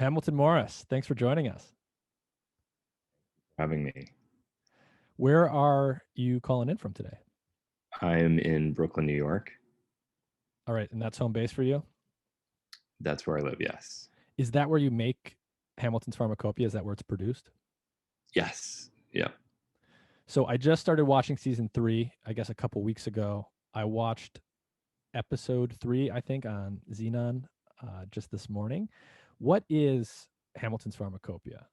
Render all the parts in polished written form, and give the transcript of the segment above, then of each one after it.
Hamilton Morris, thanks for joining us. Having me. Where are you calling in from today? I'm in Brooklyn, New York. All right, and that's home base for you? That's where I live, yes. Is that where you make Hamilton's Pharmacopeia? Is that where it's produced? Yes. Yeah. So I just started watching season 3, I guess a couple weeks ago. I watched episode 3, I think, on Xenon just this morning. What is Hamilton's Pharmacopeia?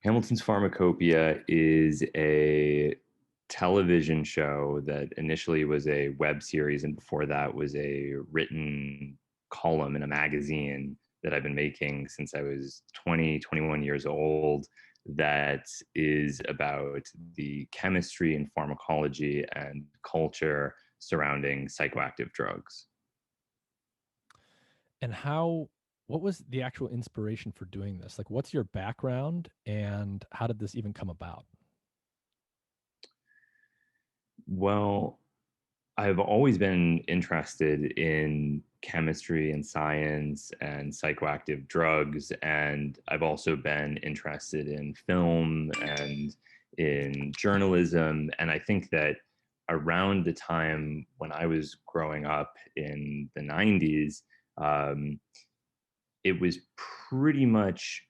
Hamilton's Pharmacopeia is a television show that initially was a web series, and before that was a written column in a magazine that I've been making since I was 20, 21 years old, that is about the chemistry and pharmacology and culture surrounding psychoactive drugs. And what was the actual inspiration for doing this? Like, what's your background and how did this even come about? Well, I've always been interested in chemistry and science and psychoactive drugs. And I've also been interested in film and in journalism. And I think that around the time when I was growing up in the 90s, um, it was pretty much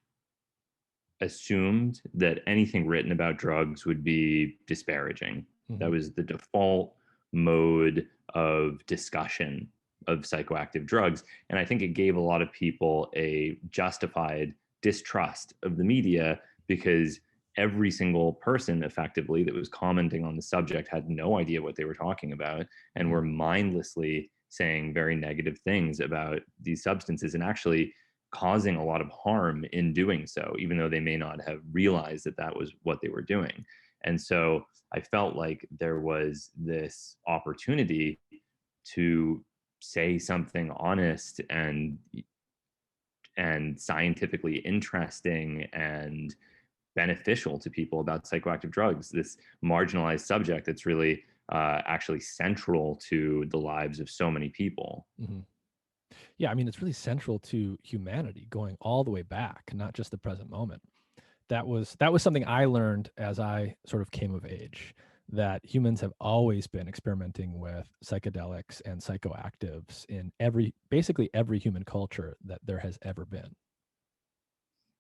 assumed that anything written about drugs would be disparaging. That Mhm. was the default mode of discussion of psychoactive drugs. And I think it gave a lot of people a justified distrust of the media because every single person effectively that was commenting on the subject had no idea what they were talking about and Mhm. were mindlessly saying very negative things about these substances and actually causing a lot of harm in doing so, even though they may not have realized that that was what they were doing. And so I felt like there was this opportunity to say something honest and scientifically interesting and beneficial to people about psychoactive drugs, this marginalized subject that's really actually central to the lives of so many people. Mhm. Yeah, I mean, it's really central to humanity going all the way back, not just the present moment. That was something I learned as I sort of came of age, that humans have always been experimenting with psychedelics and psychoactives in basically every human culture that there has ever been.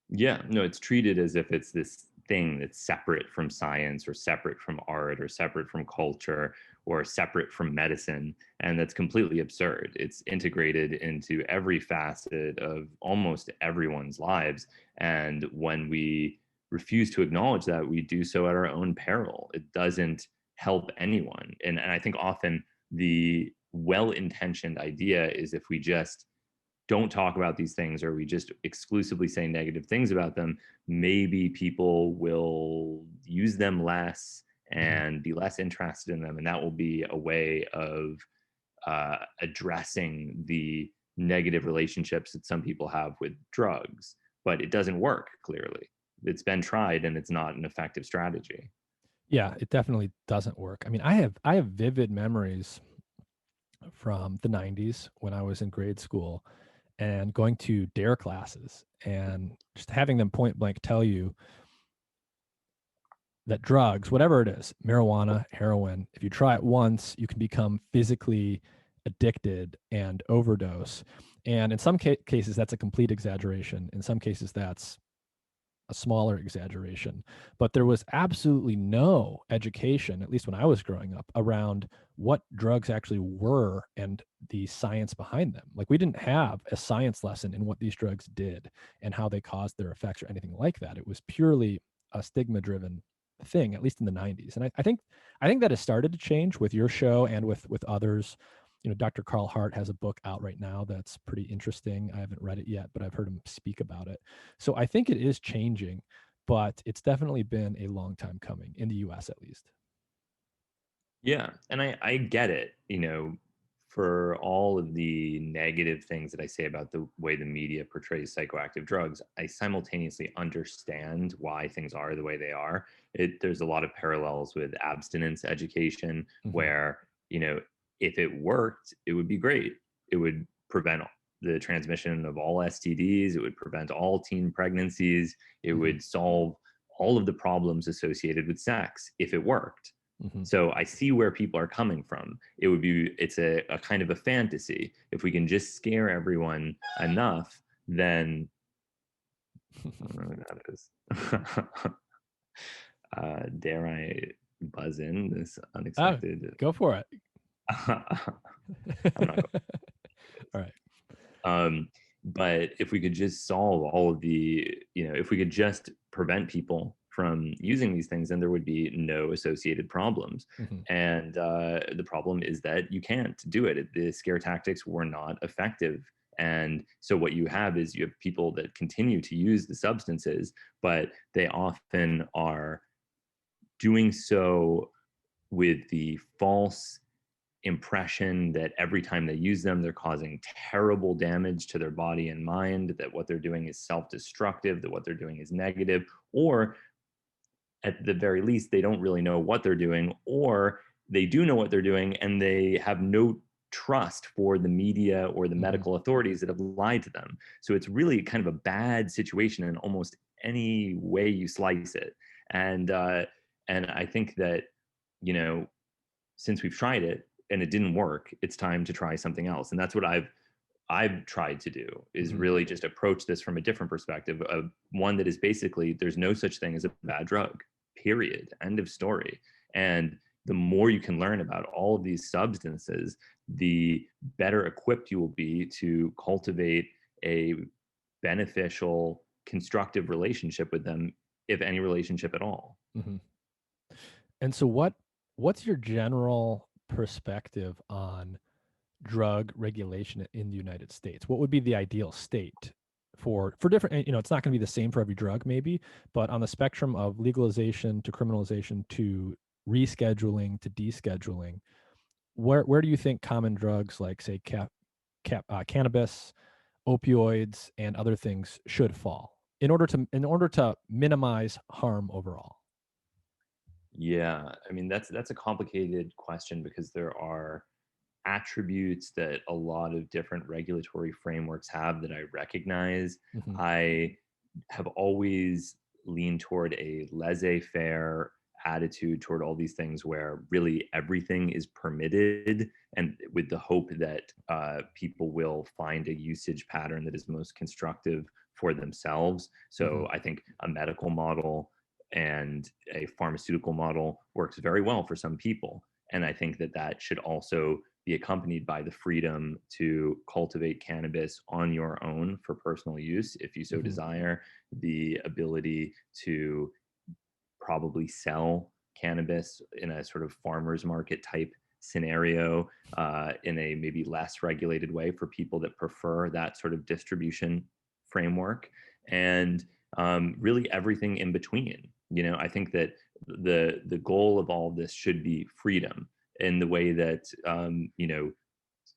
Yeah, no, it's treated as if it's this thing that's separate from science or separate from art or separate from culture or separate from medicine. And that's completely absurd. It's integrated into every facet of almost everyone's lives. And when we refuse to acknowledge that, we do so at our own peril. It doesn't help anyone. And I think often the well intentioned idea is if we just don't talk about these things or we just exclusively say negative things about them, maybe people will use them less Mhm. and be less interested in them. And that will be a way of addressing the negative relationships that some people have with drugs. But it doesn't work, clearly. It's been tried and it's not an effective strategy. Yeah, it definitely doesn't work. I mean, I have vivid memories from the 90s when I was in grade school and going to dare classes and just having them point blank tell you that drugs, whatever it is, marijuana, heroin, if you try it once, you can become physically addicted and overdose. And in some cases, that's a complete exaggeration. In some cases, that's a smaller exaggeration. But there was absolutely no education, at least when I was growing up, around what drugs actually were and the science behind them. Like, we didn't have a science lesson in what these drugs did and how they caused their effects or anything like that. It was purely a stigma driven thing, at least in the 90s. And I think that has started to change with your show and with others. Dr. Carl Hart has a book out right now that's pretty interesting. I haven't read it yet, but I've heard him speak about it. So I think it is changing, but it's definitely been a long time coming in the US at least. Yeah, and I get it, for all of the negative things that I say about the way the media portrays psychoactive drugs, I simultaneously understand why things are the way they are. There's a lot of parallels with abstinence education Hmm. where, if it worked, it would be great. It would prevent the transmission of all STDs. It would prevent all teen pregnancies. It would solve all of the problems associated with sex if it worked. So I see where people are coming from. It's a kind of a fantasy. If we can just scare everyone enough, then I don't know who that is. Dare I buzz in this unexpected? Go for it. I'm not going. All right. But if we could just solve all of the, if we could just prevent people from using these things, then there would be no associated problems. And the problem is that you can't do it. The scare tactics were not effective. And so what you have is you have people that continue to use the substances, but they often are doing so with the false impression that every time they use them, they're causing terrible damage to their body and mind, that what they're doing is self-destructive, that what they're doing is negative, or at the very least, they don't really know what they're doing, or they do know what they're doing and they have no trust for the media or the medical authorities that have lied to them. So it's really kind of a bad situation in almost any way you slice it. And I think that, since we've tried it and it didn't work, it's time to try something else. And that's what I've tried to do, is really just approach this from a different perspective, of one that is basically, there's no such thing as a bad drug, period, end of story. And the more you can learn about all of these substances, the better equipped you will be to cultivate a beneficial, constructive relationship with them, if any relationship at all. And so what's your general perspective on drug regulation in the United States? What would be the ideal state for different, it's not going to be the same for every drug maybe, but on the spectrum of legalization to criminalization to rescheduling to descheduling, where do you think common drugs like, say, cannabis, opioids, and other things should fall in order to minimize harm overall? Yeah, I mean, that's a complicated question, because there are attributes that a lot of different regulatory frameworks have that I recognize. I have always leaned toward a laissez-faire attitude toward all these things, where really everything is permitted, and with the hope that people will find a usage pattern that is most constructive for themselves. So I think a medical model and a pharmaceutical model works very well for some people. And I think that should also be accompanied by the freedom to cultivate cannabis on your own for personal use, if you so desire, the ability to probably sell cannabis in a sort of farmer's market type scenario, in a maybe less regulated way for people that prefer that sort of distribution framework, and really everything in between. I think that the goal of all of this should be freedom, in the way that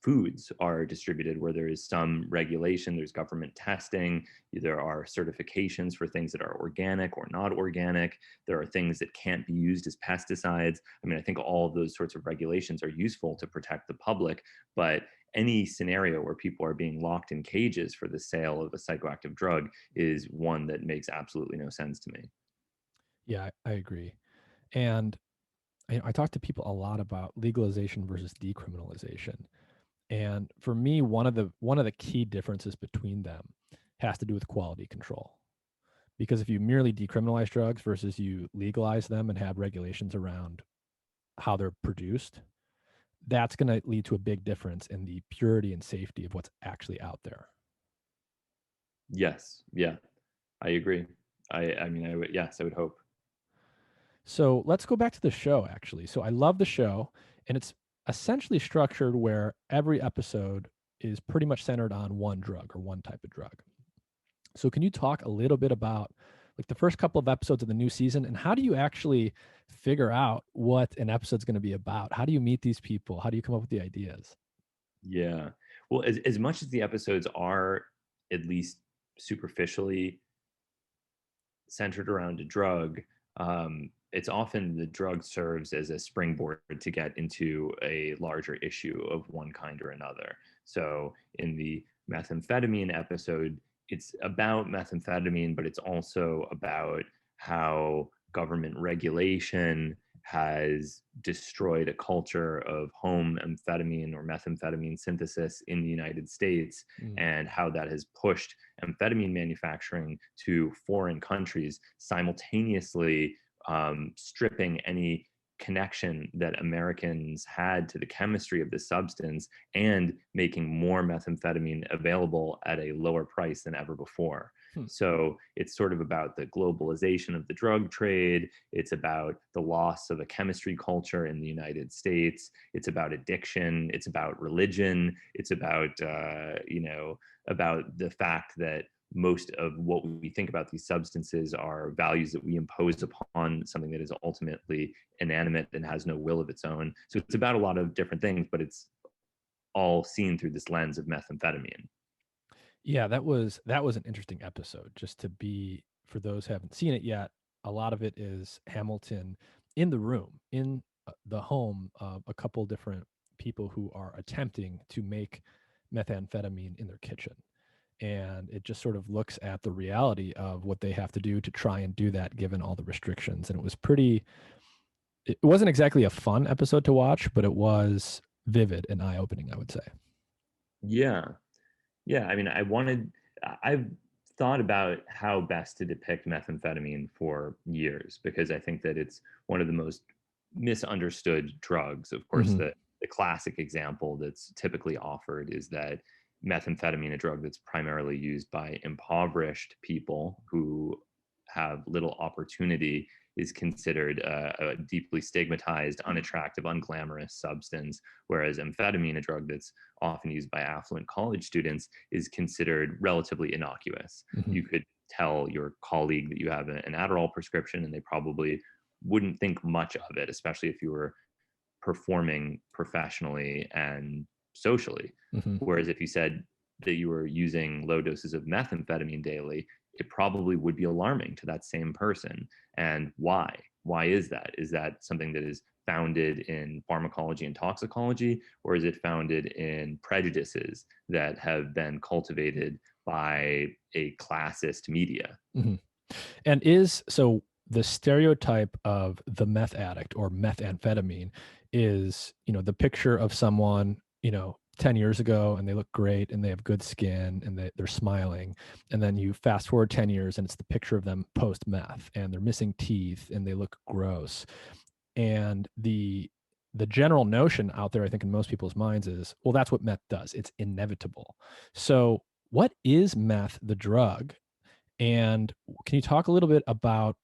foods are distributed, where there is some regulation, there's government testing, there are certifications for things that are organic or not organic, there are things that can't be used as pesticides. I mean, I think all of those sorts of regulations are useful to protect the public, but any scenario where people are being locked in cages for the sale of a psychoactive drug is one that makes absolutely no sense to me. Yeah, I agree. And I talk to people a lot about legalization versus decriminalization. And for me, one of the key differences between them has to do with quality control. Because if you merely decriminalize drugs versus you legalize them and have regulations around how they're produced, that's going to lead to a big difference in the purity and safety of what's actually out there. Yes, yeah, I agree. I mean, I would hope. So let's go back to the show, actually. So I love the show, and it's essentially structured where every episode is pretty much centered on one drug or one type of drug. So can you talk a little bit about like the first couple of episodes of the new season, and how do you actually figure out what an episode's going to be about? How do you meet these people? How do you come up with the ideas? Yeah. Well, as much as the episodes are at least superficially centered around a drug, it's often the drug serves as a springboard to get into a larger issue of one kind or another. So in the methamphetamine episode, it's about methamphetamine, but it's also about how government regulation has destroyed a culture of home amphetamine or methamphetamine synthesis in the United States, Mm. and how that has pushed amphetamine manufacturing to foreign countries, simultaneously stripping any connection that Americans had to the chemistry of the substance and making more methamphetamine available at a lower price than ever before. Hmm. So it's sort of about the globalization of the drug trade. It's about the loss of a chemistry culture in the United States. It's about addiction. It's about religion. It's about, about the fact that most of what we think about these substances are values that we impose upon something that is ultimately inanimate and has no will of its own. So it's about a lot of different things, but it's all seen through this lens of methamphetamine. Yeah, that was an interesting episode. Just to be, for those who haven't seen it yet, a lot of it is Hamilton in the room, in the home of a couple different people who are attempting to make methamphetamine in their kitchen. And it just sort of looks at the reality of what they have to do to try and do that given all the restrictions. And it wasn't exactly a fun episode to watch, but it was vivid and eye-opening, I would say. Yeah. Yeah. I mean, I've thought about how best to depict methamphetamine for years, because I think that it's one of the most misunderstood drugs. Of course, Hmm. the classic example that's typically offered is that methamphetamine, a drug that's primarily used by impoverished people who have little opportunity, is considered a deeply stigmatized, unattractive, unglamorous substance, whereas amphetamine, a drug that's often used by affluent college students, is considered relatively innocuous. Hmm. You could tell your colleague that you have an Adderall prescription, and they probably wouldn't think much of it, especially if you were performing professionally and socially. Hmm. Whereas if you said that you were using low doses of methamphetamine daily, it probably would be alarming to that same person. And why? Why is that? Is that something that is founded in pharmacology and toxicology, or is it founded in prejudices that have been cultivated by a classist media? Hmm. And is so the stereotype of the meth addict or methamphetamine is, the picture of someone, 10 years ago and they look great and they have good skin and they're smiling. And then you fast forward 10 years and it's the picture of them post meth and they're missing teeth and they look gross. And the general notion out there, I think in most people's minds is, well, that's what meth does. It's inevitable. So what is meth, the drug? And can you talk a little bit about,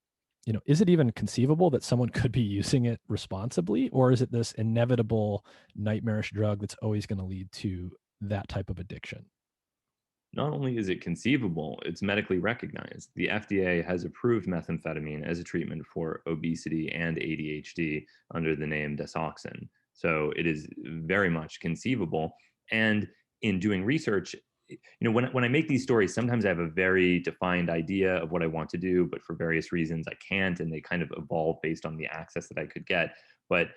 is it even conceivable that someone could be using it responsibly, or is it this inevitable nightmarish drug that's always going to lead to that type of addiction? Not only is it conceivable, it's medically recognized. The FDA has approved methamphetamine as a treatment for obesity and ADHD under the name Desoxyn. So it is very much conceivable. And in doing research, when I make these stories, sometimes I have a very defined idea of what I want to do, but for various reasons I can't, and they kind of evolve based on the access that I could get. But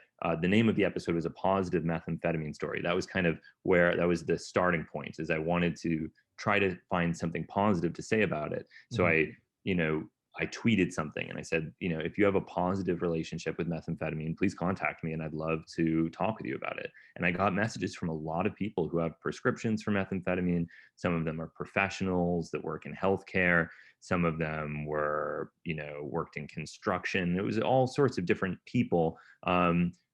the name of the episode was A Positive Methamphetamine Story. That was kind of where that was the starting point, is I wanted to try to find something positive to say about it. So Mhm. I tweeted something and I said, if you have a positive relationship with methamphetamine, please contact me and I'd love to talk with you about it. And I got messages from a lot of people who have prescriptions for methamphetamine. Some of them are professionals that work in healthcare. Some of them were, worked in construction. It was all sorts of different people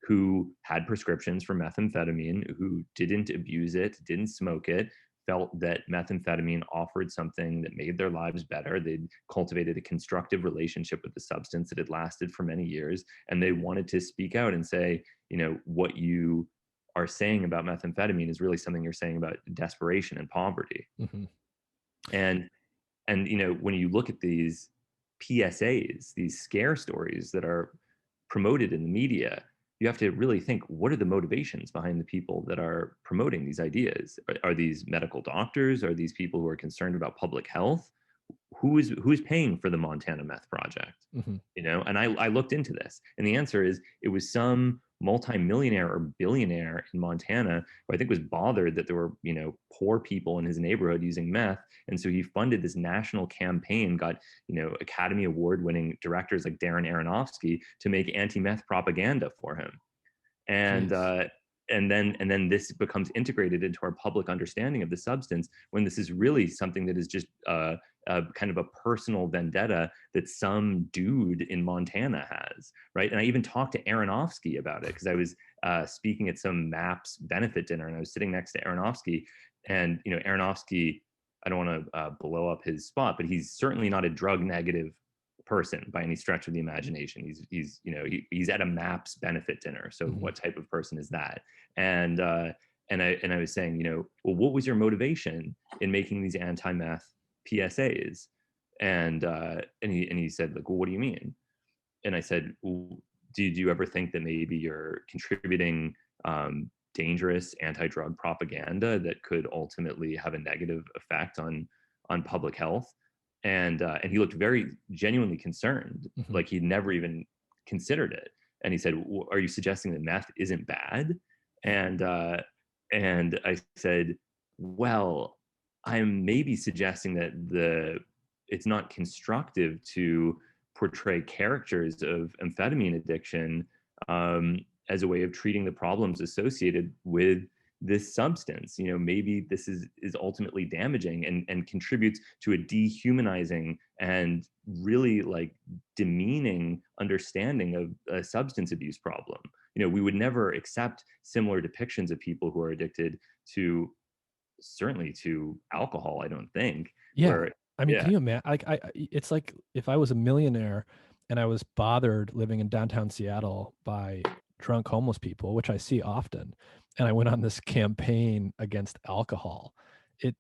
who had prescriptions for methamphetamine, who didn't abuse it, didn't smoke it, felt that methamphetamine offered something that made their lives better. They'd cultivated a constructive relationship with the substance that had lasted for many years, and they wanted to speak out and say, what you are saying about methamphetamine is really something you're saying about desperation and poverty. Mhm. And when you look at these PSAs, these scare stories that are promoted in the media, you have to really think, what are the motivations behind the people that are promoting these ideas? Are these medical doctors? Are these people who are concerned about public health? who's paying for the Montana meth project? Mm-hmm. You know, and I looked into this, and the answer is it was some multimillionaire or billionaire in Montana who I think was bothered that there were, you know, poor people in his neighborhood using meth. And so he funded this national campaign, got, you know, Academy Award winning directors like Darren Aronofsky to make anti-meth propaganda for him. And and then this becomes integrated into our public understanding of the substance, when this is really something that is just kind of a personal vendetta that some dude in Montana has, right? And I even talked to Aronofsky about it, because I was speaking at some MAPS benefit dinner, and I was sitting next to Aronofsky. And, you know, Aronofsky, I don't want to blow up his spot, but he's certainly not a drug negative person by any stretch of the imagination. He's you know, he's at a MAPS benefit dinner. So what type of person is that? And I was saying, you know, well, what was your motivation in making these anti-meth PSAs? And he said, like, well, what do you mean? And I said, well, did you ever think that maybe you're contributing dangerous anti-drug propaganda that could ultimately have a negative effect on public health? And he looked very genuinely concerned, like he'd never even considered it. And he said, are you suggesting that meth isn't bad? And I said, well, I'm maybe suggesting that it's not constructive to portray characters of amphetamine addiction as a way of treating the problems associated with this substance. You know, maybe this is ultimately damaging and contributes to a dehumanizing and really like demeaning understanding of a substance abuse problem. You know, we would never accept similar depictions of people who are addicted to, certainly to alcohol, I don't think. Yeah. Where, I mean, can you imagine? Like, it's like if I was a millionaire and I was bothered living in downtown Seattle by drunk homeless people, which I see often, and I went on this campaign against alcohol. It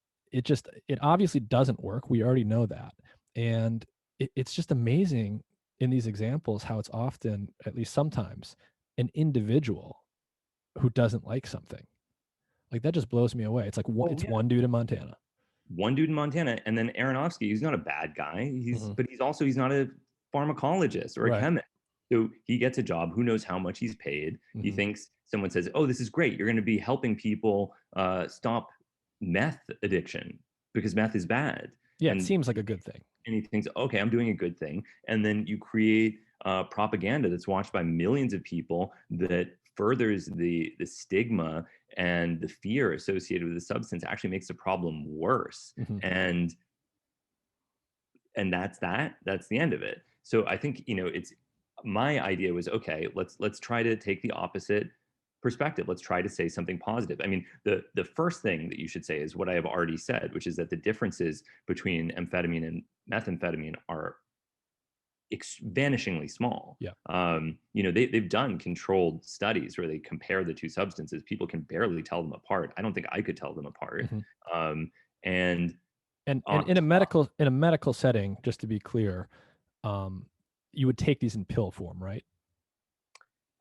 obviously doesn't work. We already know that. And it's just amazing in these examples how it's often, at least sometimes, an individual who doesn't like something. Like, that just blows me away. It's like one dude in Montana. One dude in Montana, and then Aronofsky, he's not a bad guy. But he's not a pharmacologist or a chemist. So he gets a job. Who knows how much he's paid? He thinks someone says, "Oh, this is great. You're going to be helping people stop meth addiction because meth is bad." Yeah, and it seems like a good thing. And he thinks, "Okay, I'm doing a good thing." And then you create propaganda that's watched by millions of people that furthers the stigma and the fear associated with the substance, actually makes the problem worse. And that's the end of it. So I think, you know, it's, my idea was, okay, let's try to take the opposite perspective. Let's try to say something positive. I mean, the first thing that you should say is what I have already said, which is that the differences between amphetamine and methamphetamine are vanishingly small. Yeah. You know, they've done controlled studies where they compare the two substances. People can barely tell them apart. I don't think I could tell them apart. And in a medical setting, just to be clear, you would take these in pill form, right?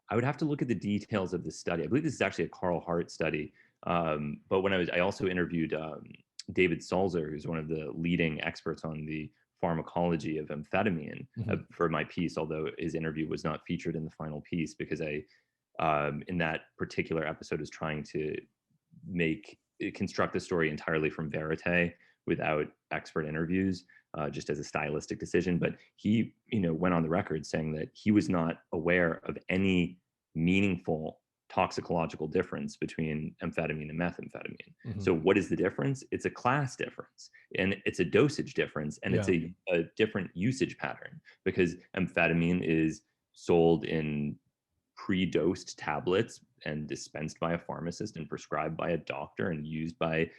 I would have to look at the details of the study. I believe this is actually a Carl Hart study. But I also interviewed David Sulzer, who's one of the leading experts on the pharmacology of amphetamine for my piece, although his interview was not featured in the final piece because I, in that particular episode, was trying to construct the story entirely from verite without expert interviews, just as a stylistic decision. But he, you know, went on the record saying that he was not aware of any meaningful toxicological difference between amphetamine and methamphetamine. So what is the difference? It's a class difference, and it's a dosage difference, and it's a different usage pattern, because amphetamine is sold in pre-dosed tablets and dispensed by a pharmacist and prescribed by a doctor and used by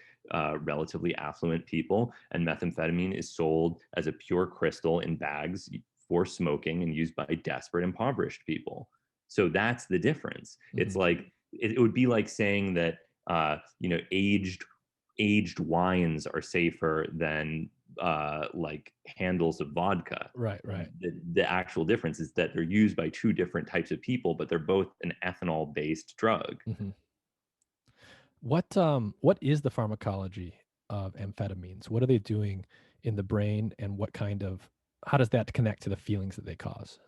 relatively affluent people. And methamphetamine is sold as a pure crystal in bags for smoking and used by desperate, impoverished people. So that's the difference. It's like, it would be like saying that, you know, aged wines are safer than like handles of vodka. Right. The actual difference is that they're used by two different types of people, but they're both an ethanol based drug. What is the pharmacology of amphetamines? What are they doing in the brain, and how does that connect to the feelings that they cause?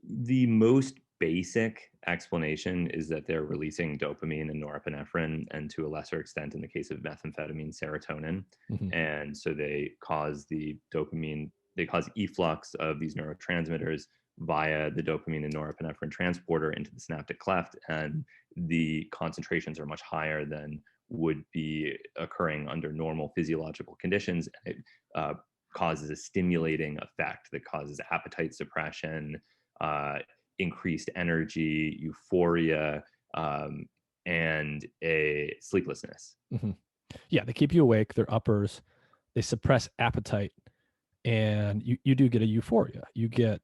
The most basic explanation is that they're releasing dopamine and norepinephrine, and to a lesser extent, in the case of methamphetamine, serotonin. Hmm. And so they cause efflux of these neurotransmitters via the dopamine and norepinephrine transporter into the synaptic cleft, and the concentrations are much higher than would be occurring under normal physiological conditions. It uh, causes a stimulating effect that causes appetite suppression, uh, increased energy, euphoria, and a sleeplessness. Hmm. Yeah, they keep you awake. They're uppers. They suppress appetite, and you do get a euphoria. You get,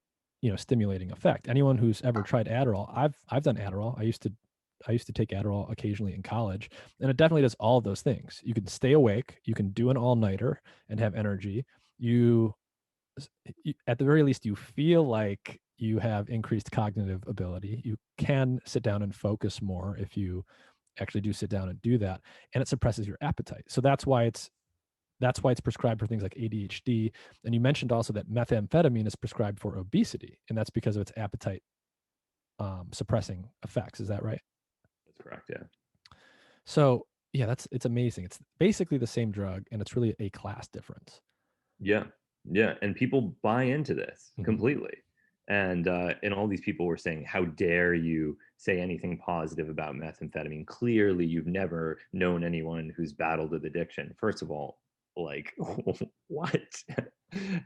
stimulating effect. Anyone who's ever tried Adderall, I've done Adderall. I used to take Adderall occasionally in college, and it definitely does all of those things. You can stay awake. You can do an all-nighter and have energy. You, at the very least, you feel like you have increased cognitive ability. You can sit down and focus more if you actually do sit down and do that, and it suppresses your appetite. So that's why it's prescribed for things like ADHD. And you mentioned also that methamphetamine is prescribed for obesity, and that's because of its appetite suppressing effects. Is that right? That's correct. Yeah. So yeah, it's amazing. It's basically the same drug, and it's really a class difference. Yeah. Yeah. And people buy into this Hmm. completely. And all these people were saying, how dare you say anything positive about methamphetamine? Clearly, you've never known anyone who's battled with addiction. First of all, like, what?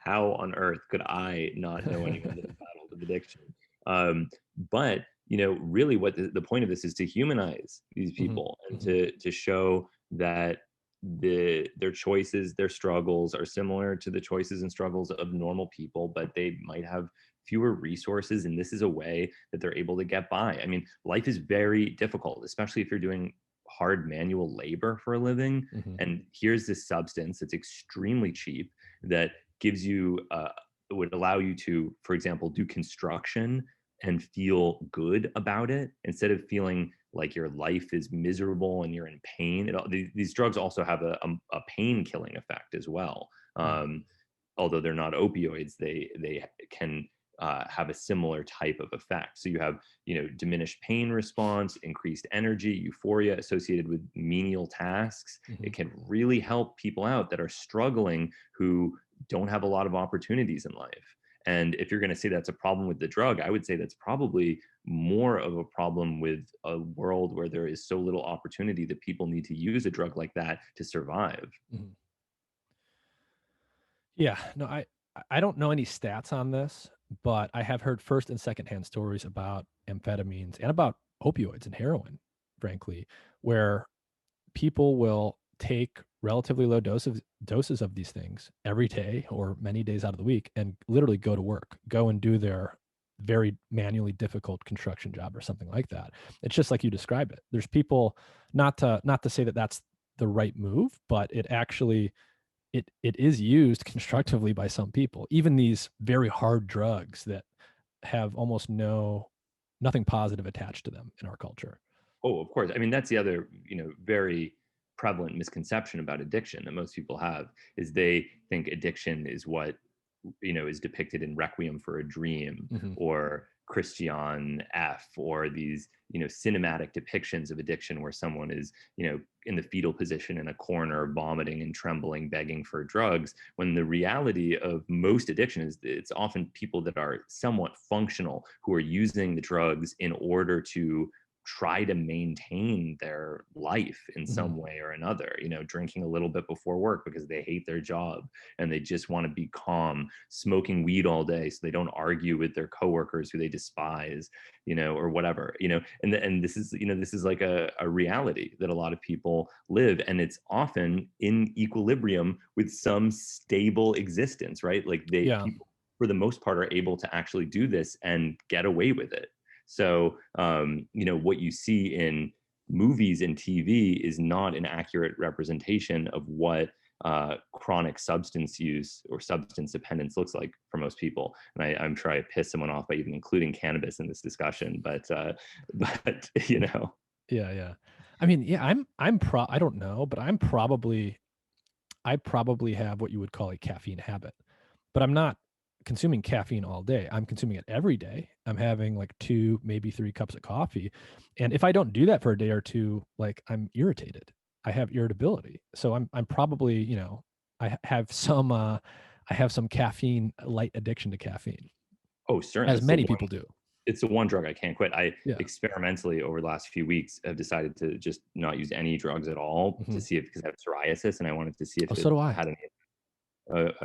How on earth could I not know anyone that has battled with addiction? Um, but really, what the point of this is to humanize these Hmm. people and Hmm. to show that their choices, their struggles are similar to the choices and struggles of normal people, but they might have fewer resources, and this is a way that they're able to get by. I mean, life is very difficult, especially if you're doing hard manual labor for a living. Hmm. And here's this substance that's extremely cheap that gives you would allow you to, for example, do construction and feel good about it instead of feeling like your life is miserable and you're in pain. These drugs also have a pain killing effect as well. Although they're not opioids, they can have a similar type of effect. So you have diminished pain response, increased energy, euphoria associated with menial tasks. Hmm. It can really help people out that are struggling, who don't have a lot of opportunities in life. And if you're going to say that's a problem with the drug, I would say that's probably more of a problem with a world where there is so little opportunity that people need to use a drug like that to survive. Hmm. Yeah, no, I don't know any stats on this, but I have heard first and secondhand stories about amphetamines and about opioids and heroin, frankly, where people will take relatively low doses of these things every day or many days out of the week and literally go to work, go and do their very manually difficult construction job or something like that. It's just like you describe it. There's people, not to say that that's the right move, but it actually it is used constructively by some people. Even these very hard drugs that have almost nothing positive attached to them in our culture. Oh, of course. I mean, that's the other, very prevalent misconception about addiction that most people have, is they think addiction is what, is depicted in Requiem for a Dream Hmm. or Christian F, or these, cinematic depictions of addiction where someone is, in the fetal position in a corner, vomiting and trembling, begging for drugs, when the reality of most addiction is it's often people that are somewhat functional who are using the drugs in order to try to maintain their life in Hmm. some way or another, drinking a little bit before work because they hate their job and they just want to be calm, smoking weed all day so they don't argue with their coworkers who they despise, or whatever, and this is like a reality that a lot of people live, and it's often in equilibrium with some stable existence, right? Like Yeah. people for the most part are able to actually do this and get away with it. So, what you see in movies and TV is not an accurate representation of what chronic substance use or substance dependence looks like for most people. And I'm trying to piss someone off by even including cannabis in this discussion, but Yeah, yeah. I mean, yeah, I don't know, but I'm probably I probably have what you would call a caffeine habit, but I'm not consuming caffeine all day. I'm consuming it every day. I'm having like 2, maybe 3 cups of coffee. And if I don't do that for a day or two, like I'm irritated. I have irritability. So I'm probably, you know, I have some caffeine light addiction to caffeine, Oh, certainly. as many people do. It's the one drug I can't quit. I Yeah. experimentally over the last few weeks have decided to just not use any drugs at all to see if, because I have psoriasis and I wanted to see if Oh, it so do I. had any.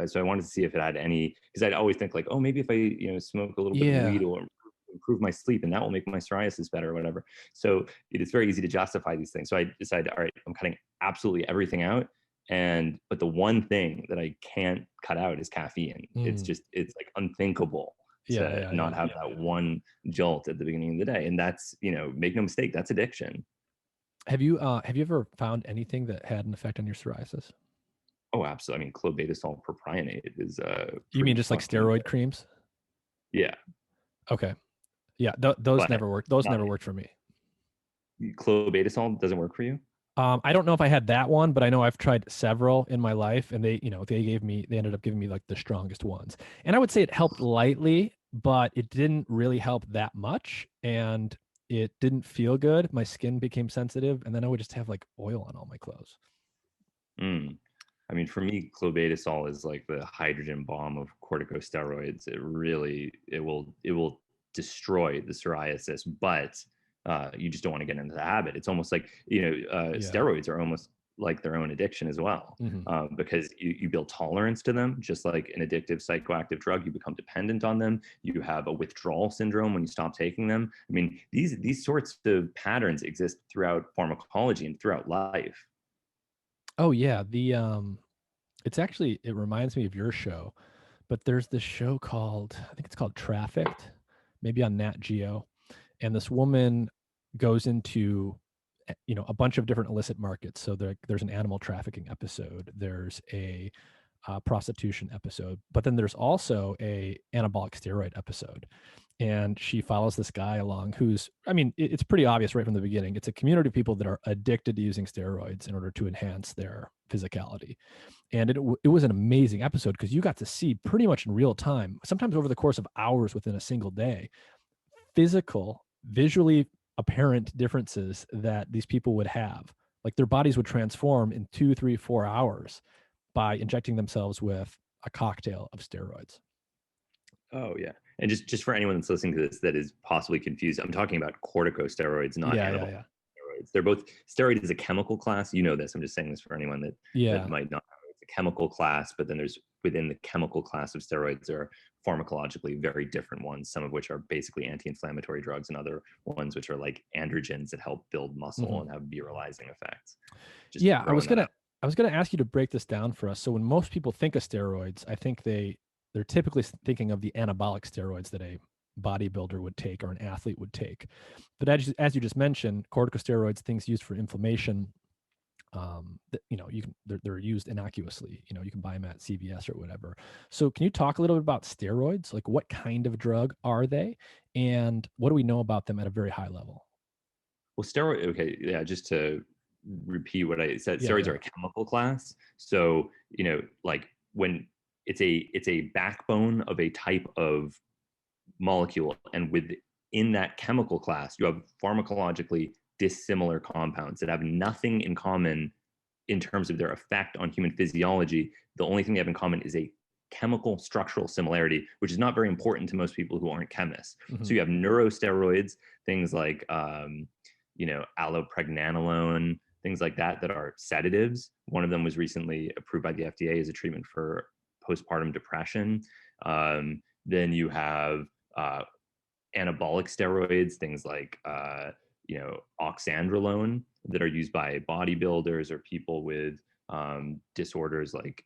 So I wanted to see if it had any, because I'd always think like, oh, maybe if I smoke a little bit of Yeah. weed, it will improve my sleep and that will make my psoriasis better or whatever. So it's very easy to justify these things. So I decided, all right, I'm cutting absolutely everything out. But the one thing that I can't cut out is caffeine. It's like unthinkable to not have that one jolt at the beginning of the day. And that's, make no mistake, that's addiction. Have you ever found anything that had an effect on your psoriasis? Oh, absolutely. I mean, clobetasol propionate is You mean just like steroid creams? Yeah. Okay. Yeah, those But never worked. Those never worked for me. Clobetasol doesn't work for you? I don't know if I had that one, but I know I've tried several in my life, and they ended up giving me like the strongest ones. And I would say it helped lightly, but it didn't really help that much, and it didn't feel good. My skin became sensitive, and then I would just have like oil on all my clothes. I mean, for me, clobetasol is like the hydrogen bomb of corticosteroids. It will destroy the psoriasis, but you just don't want to get into the habit. It's almost like, steroids are almost like their own addiction as well, because you build tolerance to them. Just like an addictive psychoactive drug, you become dependent on them. You have a withdrawal syndrome when you stop taking them. I mean, these sorts of patterns exist throughout pharmacology and throughout life. Oh yeah, it reminds me of your show, but there's this show called, I think it's called Trafficked, maybe on Nat Geo, and this woman goes into a bunch of different illicit markets. So there's an animal trafficking episode, there's a prostitution episode, but then there's also a anabolic steroid episode. And she follows this guy along who's, I mean, it's pretty obvious right from the beginning. It's a community of people that are addicted to using steroids in order to enhance their physicality. And it was an amazing episode because you got to see pretty much in real time, sometimes over the course of hours within a single day, visually apparent differences that these people would have. Like their bodies would transform in 2, 3, 4 hours by injecting themselves with a cocktail of steroids. Oh yeah. And just for anyone that's listening to this that is possibly confused, I'm talking about corticosteroids, not anabolic steroids. They're both, steroid is a chemical class. You know this. I'm just saying this for anyone that might not know. It's a chemical class, but then there's within the chemical class of steroids, there are pharmacologically very different ones, some of which are basically anti-inflammatory drugs and other ones which are like androgens that help build muscle and have virilizing effects. I was gonna ask you to break this down for us. So when most people think of steroids, I think they're typically thinking of the anabolic steroids that a bodybuilder would take or an athlete would take. But as you just mentioned, corticosteroids, things used for inflammation, they're used innocuously. You can buy them at CVS or whatever. So can you talk a little bit about steroids? Like what kind of drug are they, and what do we know about them at a very high level? Well, just to repeat what I said, steroids are a chemical class. So, like when it's a backbone of a type of molecule, and within that chemical class, you have pharmacologically dissimilar compounds that have nothing in common in terms of their effect on human physiology. The only thing they have in common is a chemical structural similarity, which is not very important to most people who aren't chemists. So you have neurosteroids, things like allopregnanolone, things like that are sedatives. One of them was recently approved by the FDA as a treatment for postpartum depression. Then you have anabolic steroids, things like oxandrolone, that are used by bodybuilders or people with disorders like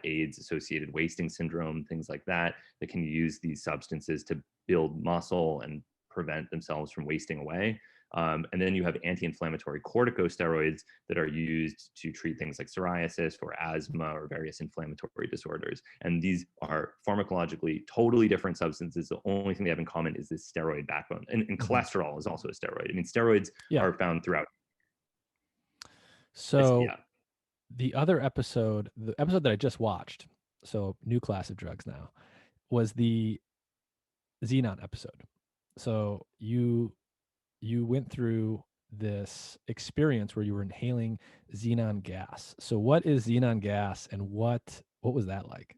AIDS associated wasting syndrome, things like that can use these substances to build muscle and prevent themselves from wasting away. And then you have anti-inflammatory corticosteroids that are used to treat things like psoriasis or asthma or various inflammatory disorders. And these are pharmacologically totally different substances. The only thing they have in common is this steroid backbone. And cholesterol is also a steroid. I mean, steroids are found throughout. So the other episode, the episode that I just watched, so new class of drugs now, was the Xenon episode. So you went through this experience where you were inhaling xenon gas. So what is xenon gas and what was that like?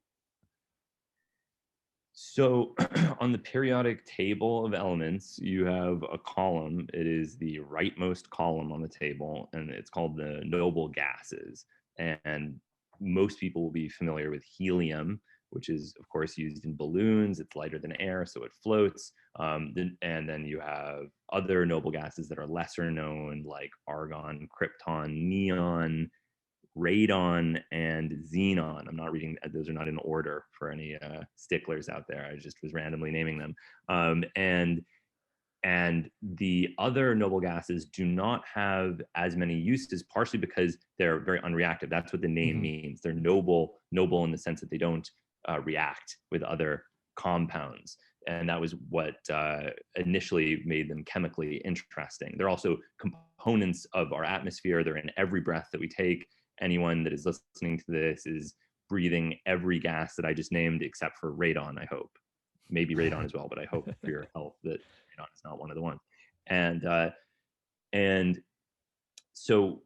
So on the periodic table of elements, you have a column. It is the rightmost column on the table, and it's called the noble gases. And most people will be familiar with helium, which is, of course, used in balloons. It's lighter than air, so it floats. And then you have other noble gases that are lesser known, like argon, krypton, neon, radon, and xenon. I'm not reading, those are not in order for any sticklers out there. I just was randomly naming them. And the other noble gases do not have as many uses, partially because they're very unreactive. That's what the name means. They're noble in the sense that they don't react with other compounds. And that was what initially made them chemically interesting. They're also components of our atmosphere. They're in every breath that we take. Anyone that is listening to this is breathing every gas that I just named, except for radon, I hope. Maybe radon as well, but I hope for your health that radon is not one of the ones. And so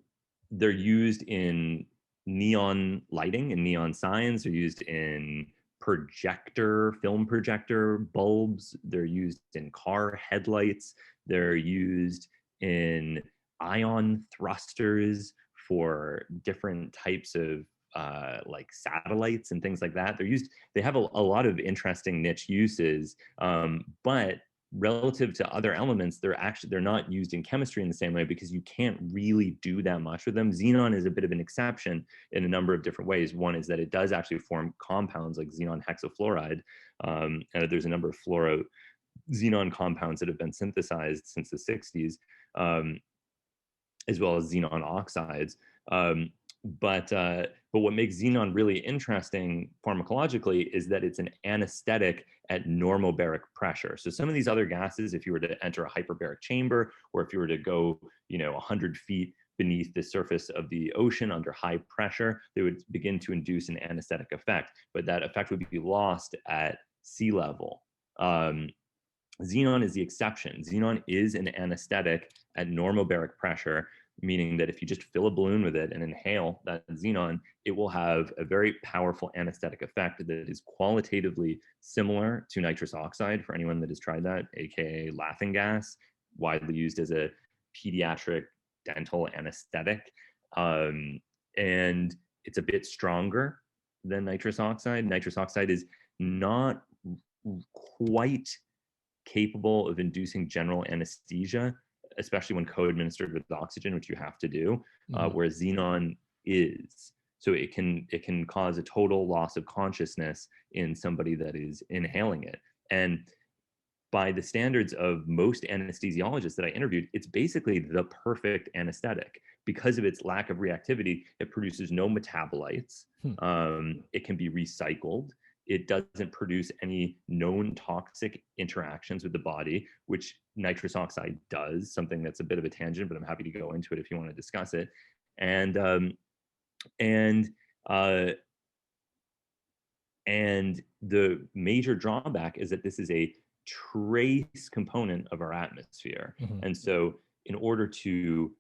they're used in neon lighting and neon signs. They're used in film projector bulbs. They're used in car headlights. They're used in ion thrusters for different types of like satellites and things like that. They have a lot of interesting niche uses, but relative to other elements, they're not used in chemistry in the same way because you can't really do that much with them. Xenon is a bit of an exception in a number of different ways. One is that it does actually form compounds like xenon hexafluoride. And there's a number of xenon compounds that have been synthesized since the 60s, as well as xenon oxides. But what makes xenon really interesting pharmacologically is that it's an anesthetic at normobaric pressure. So some of these other gases, if you were to enter a hyperbaric chamber, or if you were to go, 100 feet beneath the surface of the ocean under high pressure, they would begin to induce an anesthetic effect. But that effect would be lost at sea level. Xenon is the exception. Xenon is an anesthetic at normobaric pressure, meaning that if you just fill a balloon with it and inhale that xenon, it will have a very powerful anesthetic effect that is qualitatively similar to nitrous oxide, for anyone that has tried that, aka laughing gas, widely used as a pediatric dental anesthetic. And it's a bit stronger than nitrous oxide. Nitrous oxide is not quite capable of inducing general anesthesia, especially when co-administered with oxygen, which you have to do, whereas xenon is. So it can cause a total loss of consciousness in somebody that is inhaling it. And by the standards of most anesthesiologists that I interviewed, it's basically the perfect anesthetic. Because of its lack of reactivity, it produces no metabolites. It can be recycled. It doesn't produce any known toxic interactions with the body, which nitrous oxide does, something that's a bit of a tangent, but I'm happy to go into it if you want to discuss it. And the major drawback is that this is a trace component of our atmosphere. And so in order to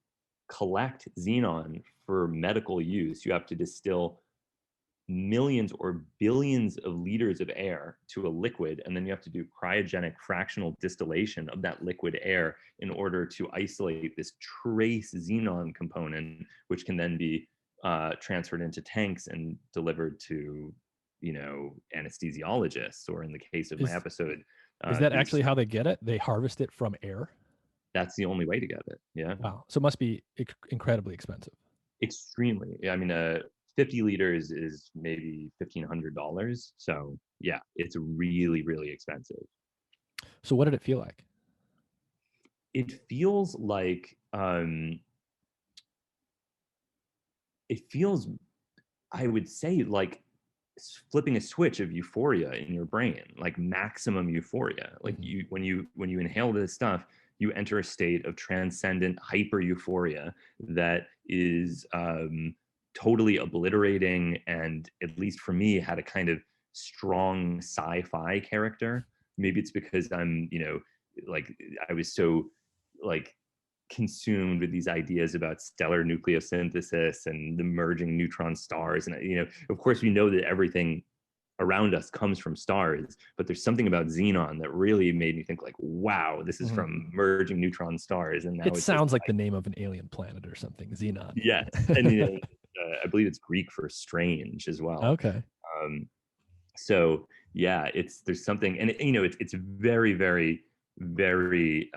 collect xenon for medical use, you have to distill millions or billions of liters of air to a liquid, and then you have to do cryogenic fractional distillation of that liquid air in order to isolate this trace xenon component, which can then be transferred into tanks and delivered to anesthesiologists, or in the case of my episode, is that actually how they get it? They harvest it from air? That's the only way to get it. Yeah. Wow. So it must be incredibly expensive. Extremely. I mean, 50 liters is maybe $1,500. So yeah, it's really, really expensive. So what did it feel like? It feels like, I would say, like flipping a switch of euphoria in your brain, like maximum euphoria. Like when you inhale this stuff, you enter a state of transcendent hyper euphoria that is totally obliterating, and at least for me had a kind of strong sci-fi character. Maybe it's because I'm, like I was so like consumed with these ideas about stellar nucleosynthesis and the merging neutron stars. And, of course we know that everything around us comes from stars, but there's something about Xenon that really made me think like, wow, this is from merging neutron stars. And now It it's just sounds like the name of an alien planet or something, Xenon. yes. And, I believe it's Greek for strange as well. Okay. So yeah, there's something, and it's very, very, very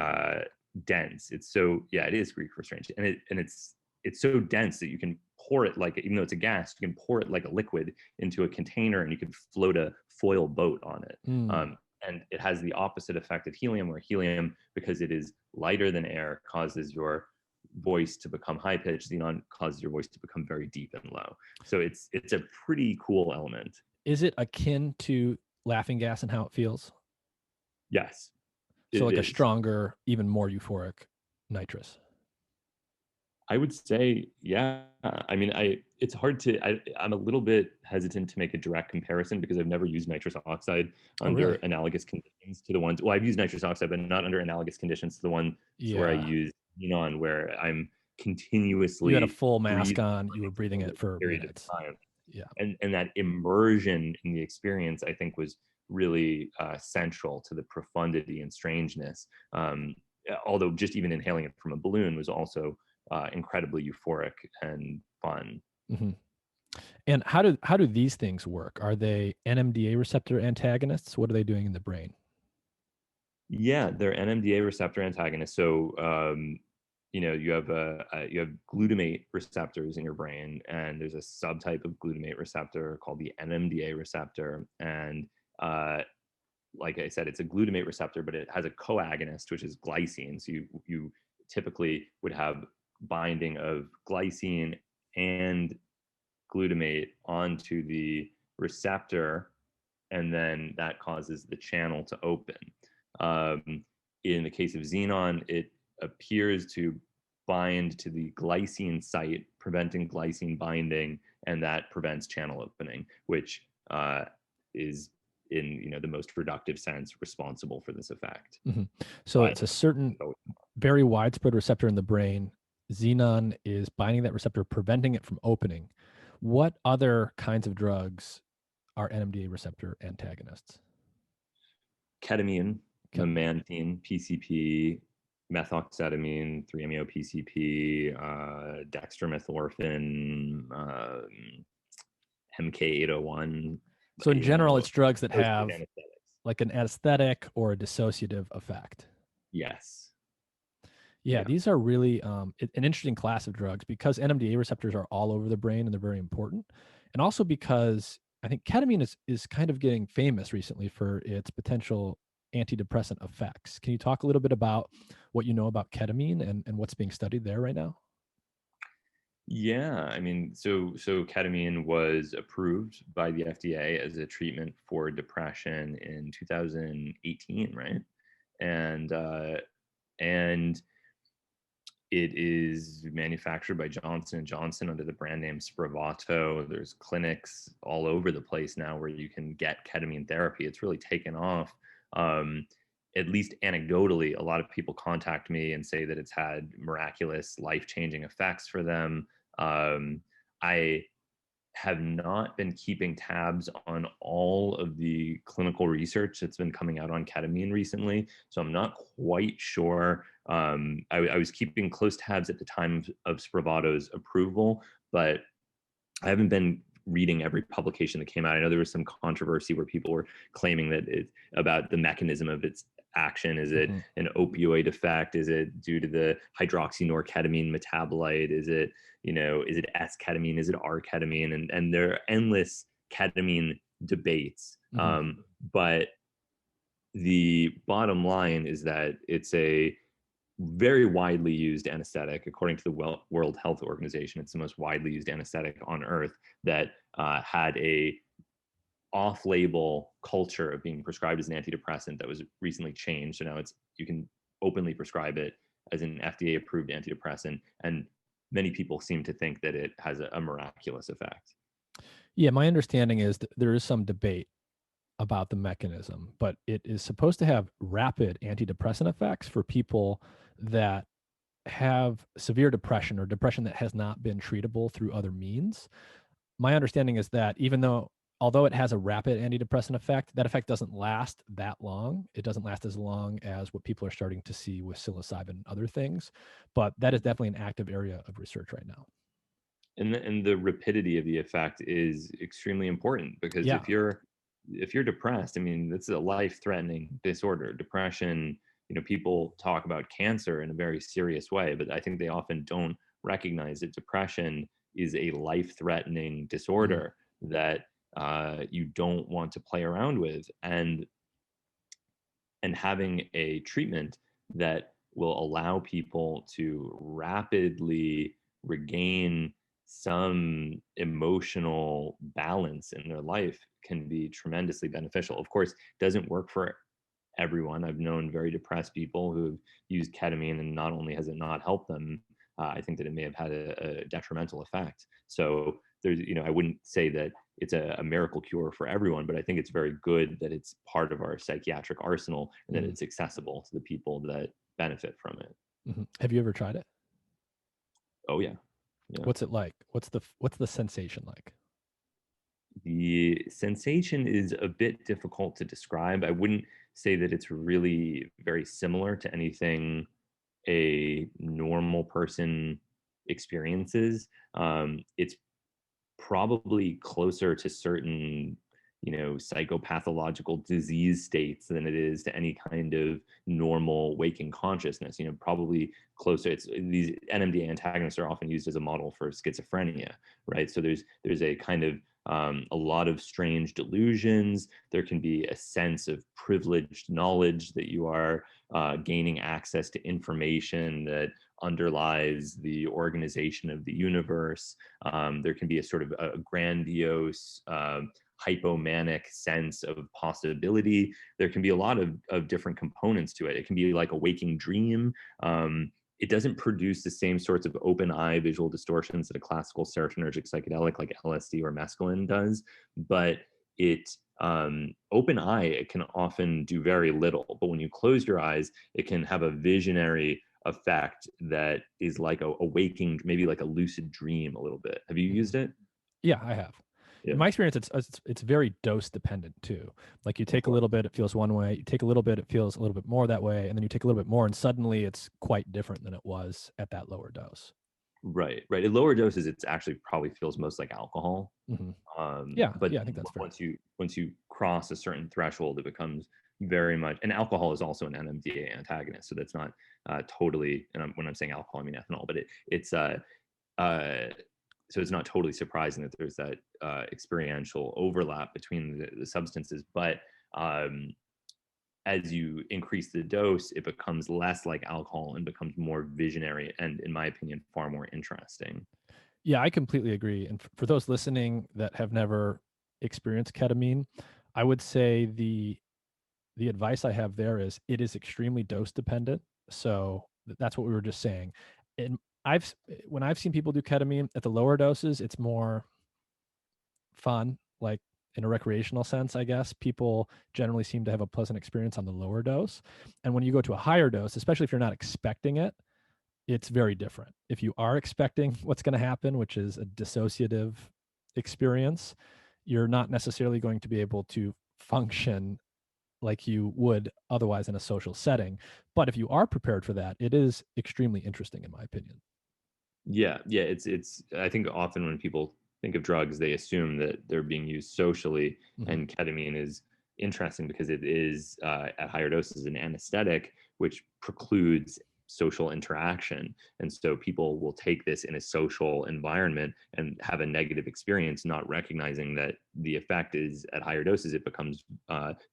dense. It's so, yeah, it is Greek for strange, and it's so dense that you can pour it like, even though it's a gas, you can pour it like a liquid into a container, and you can float a foil boat on it. And it has the opposite effect of helium, where helium, because it is lighter than air, causes your voice to become high pitched. Xenon causes your voice to become very deep and low. So it's a pretty cool element. Is it akin to laughing gas and how it feels? Yes. So like a stronger, even more euphoric nitrous. I would say, yeah. I mean, it's hard to, I'm a little bit hesitant to make a direct comparison because I've never used nitrous oxide under analogous conditions to the ones, well, I've used nitrous oxide, but not under analogous conditions to the one where I use Xenon, where I'm continuously. You had a full mask on, you were breathing it for minutes. Time. Yeah. And that immersion in the experience, I think, was really central to the profundity and strangeness. Although just even inhaling it from a balloon was also incredibly euphoric and fun. And how do these things work? Are they NMDA receptor antagonists? What are they doing in the brain? Yeah, they're NMDA receptor antagonists. So you have glutamate receptors in your brain, and there's a subtype of glutamate receptor called the NMDA receptor. And like I said, it's a glutamate receptor, but it has a coagonist, which is glycine. So you typically would have binding of glycine and glutamate onto the receptor, and then that causes the channel to open. In the case of Xenon, it appears to bind to the glycine site, preventing glycine binding, and that prevents channel opening, which is, in the most reductive sense, responsible for this effect. So it's a certain very widespread receptor in the brain. Xenon is binding that receptor, preventing it from opening. What other kinds of drugs are NMDA receptor antagonists? Ketamine, memantine, PCP, methoxetamine, 3-MeO-PCP, dextromethorphan, MK801. So in general, it's drugs that have like an anesthetic or a dissociative effect. Yes. Yeah, these are really an interesting class of drugs because NMDA receptors are all over the brain and they're very important. And also because I think ketamine is kind of getting famous recently for its potential antidepressant effects. Can you talk a little bit about what you know about ketamine and what's being studied there right now? Yeah, I mean, so ketamine was approved by the FDA as a treatment for depression in 2018, right? And it is manufactured by Johnson & Johnson under the brand name Spravato. There's clinics all over the place now where you can get ketamine therapy. It's really taken off. At least anecdotally, a lot of people contact me and say that it's had miraculous, life-changing effects for them. I have not been keeping tabs on all of the clinical research that's been coming out on ketamine recently, so I'm not quite sure. I was keeping close tabs at the time of Spravato's approval, but I haven't been reading every publication that came out. I know there was some controversy where people were claiming that about the mechanism of its action. Is it an opioid effect? Is it due to the hydroxynorketamine metabolite? Is it S-ketamine? Is it R-ketamine? And there are endless ketamine debates. But the bottom line is that it's a very widely used anesthetic. According to the World Health Organization, it's the most widely used anesthetic on earth that had a off-label culture of being prescribed as an antidepressant that was recently changed. So now you can openly prescribe it as an FDA-approved antidepressant. And many people seem to think that it has a miraculous effect. Yeah, my understanding is that there is some debate about the mechanism, but it is supposed to have rapid antidepressant effects for people that have severe depression or depression that has not been treatable through other means. My understanding is that although it has a rapid antidepressant effect, that effect doesn't last that long. It doesn't last as long as what people are starting to see with psilocybin and other things, but that is definitely an active area of research right now. And the rapidity of the effect is extremely important, because Yeah. if you're depressed, I mean, that's a life-threatening disorder. Depression, people talk about cancer in a very serious way, but I think they often don't recognize that depression is a life-threatening Mhm. disorder that you don't want to play around with. And having a treatment that will allow people to rapidly regain some emotional balance in their life can be tremendously beneficial. Of course, it doesn't work for everyone. I've known very depressed people who've used ketamine, and not only has it not helped them, I think that it may have had a detrimental effect. So there's, I wouldn't say that it's a miracle cure for everyone, but I think it's very good that it's part of our psychiatric arsenal, and that Mhm. it's accessible to the people that benefit from it. Mhm. Have you ever tried it? Oh yeah, yeah. What's it like? What's the sensation like? The sensation is a bit difficult to describe. I wouldn't say that it's really very similar to anything a normal person experiences. It's probably closer to certain, psychopathological disease states than it is to any kind of normal waking consciousness. Probably closer. It's these NMDA antagonists are often used as a model for schizophrenia, right? So there's a kind of a lot of strange delusions. There can be a sense of privileged knowledge that you are gaining access to information that underlies the organization of the universe. There can be a sort of a grandiose, hypomanic sense of possibility. There can be a lot of different components to it. It can be like a waking dream. It doesn't produce the same sorts of open eye visual distortions that a classical serotonergic psychedelic like LSD or mescaline does, but it open eye, it can often do very little. But when you close your eyes, it can have a visionary effect that is like a waking, maybe like a lucid dream a little bit. Have you Mhm. used it? Yeah, I have. In Yeah, my experience, it's very dose dependent too. Like you of take a course. little bit, it feels one way. You take a little bit, it feels a little bit more that way, and then you take a little bit more, and suddenly it's quite different than it was at that lower dose. Right, right. At lower doses, it's actually probably feels most like alcohol. Hmm. Yeah, But yeah, I think that's fair. once you cross a certain threshold, it becomes very much. And alcohol is also an NMDA antagonist, so that's not totally. And when I'm saying alcohol, I mean ethanol. But it's uh, so it's not totally surprising that there's that experiential overlap between the substances. But um, as you increase the dose, it becomes less like alcohol and becomes more visionary and, in my opinion, far more interesting. Yeah, I completely agree. And for those listening that have never experienced ketamine, I would say the advice I have there is it is extremely dose dependent. So that's what we were just saying. And when I've seen people do ketamine at the lower doses, it's more fun, like in a recreational sense, I guess. People generally seem to have a pleasant experience on the lower dose. And when you go to a higher dose, especially if you're not expecting it, it's very different. If you are expecting what's going to happen, which is a dissociative experience, you're not necessarily going to be able to function like you would otherwise in a social setting. But if you are prepared for that, it is extremely interesting, in my opinion. Yeah, yeah. It's. I think often when people think of drugs, they assume that they're being used socially, Hmm. and ketamine is interesting because it is at higher doses an anesthetic, which precludes social interaction, and so people will take this in a social environment and have a negative experience, not recognizing that the effect is at higher doses. It becomes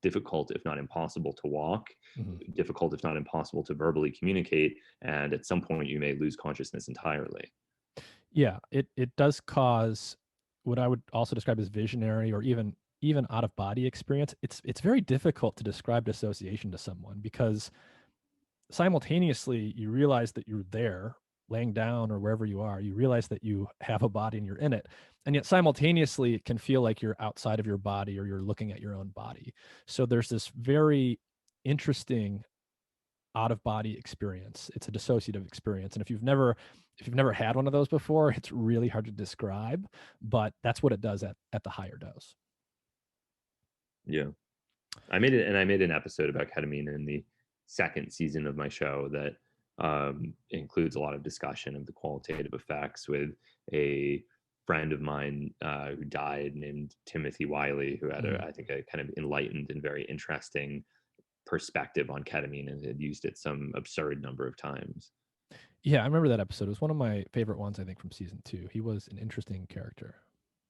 difficult, if not impossible, to walk, Hmm. difficult, if not impossible, to verbally communicate, and at some point you may lose consciousness entirely. Yeah, it does cause what I would also describe as visionary or even out of body experience. It's very difficult to describe dissociation to someone because simultaneously you realize that you're there laying down or wherever you are, you realize that you have a body and you're in it. And yet simultaneously, it can feel like you're outside of your body or you're looking at your own body. So there's this very interesting out of body experience. It's a dissociative experience. And if you've never had one of those before, it's really hard to describe, but that's what it does at the higher dose. Yeah. I made an episode about ketamine in the second season of my show that includes a lot of discussion of the qualitative effects with a friend of mine who died named Timothy Wiley, who had I think a kind of enlightened and very interesting perspective on ketamine and had used it some absurd number of times. Yeah, I remember that episode. It was one of my favorite ones, I think, from season 2. He was an interesting character.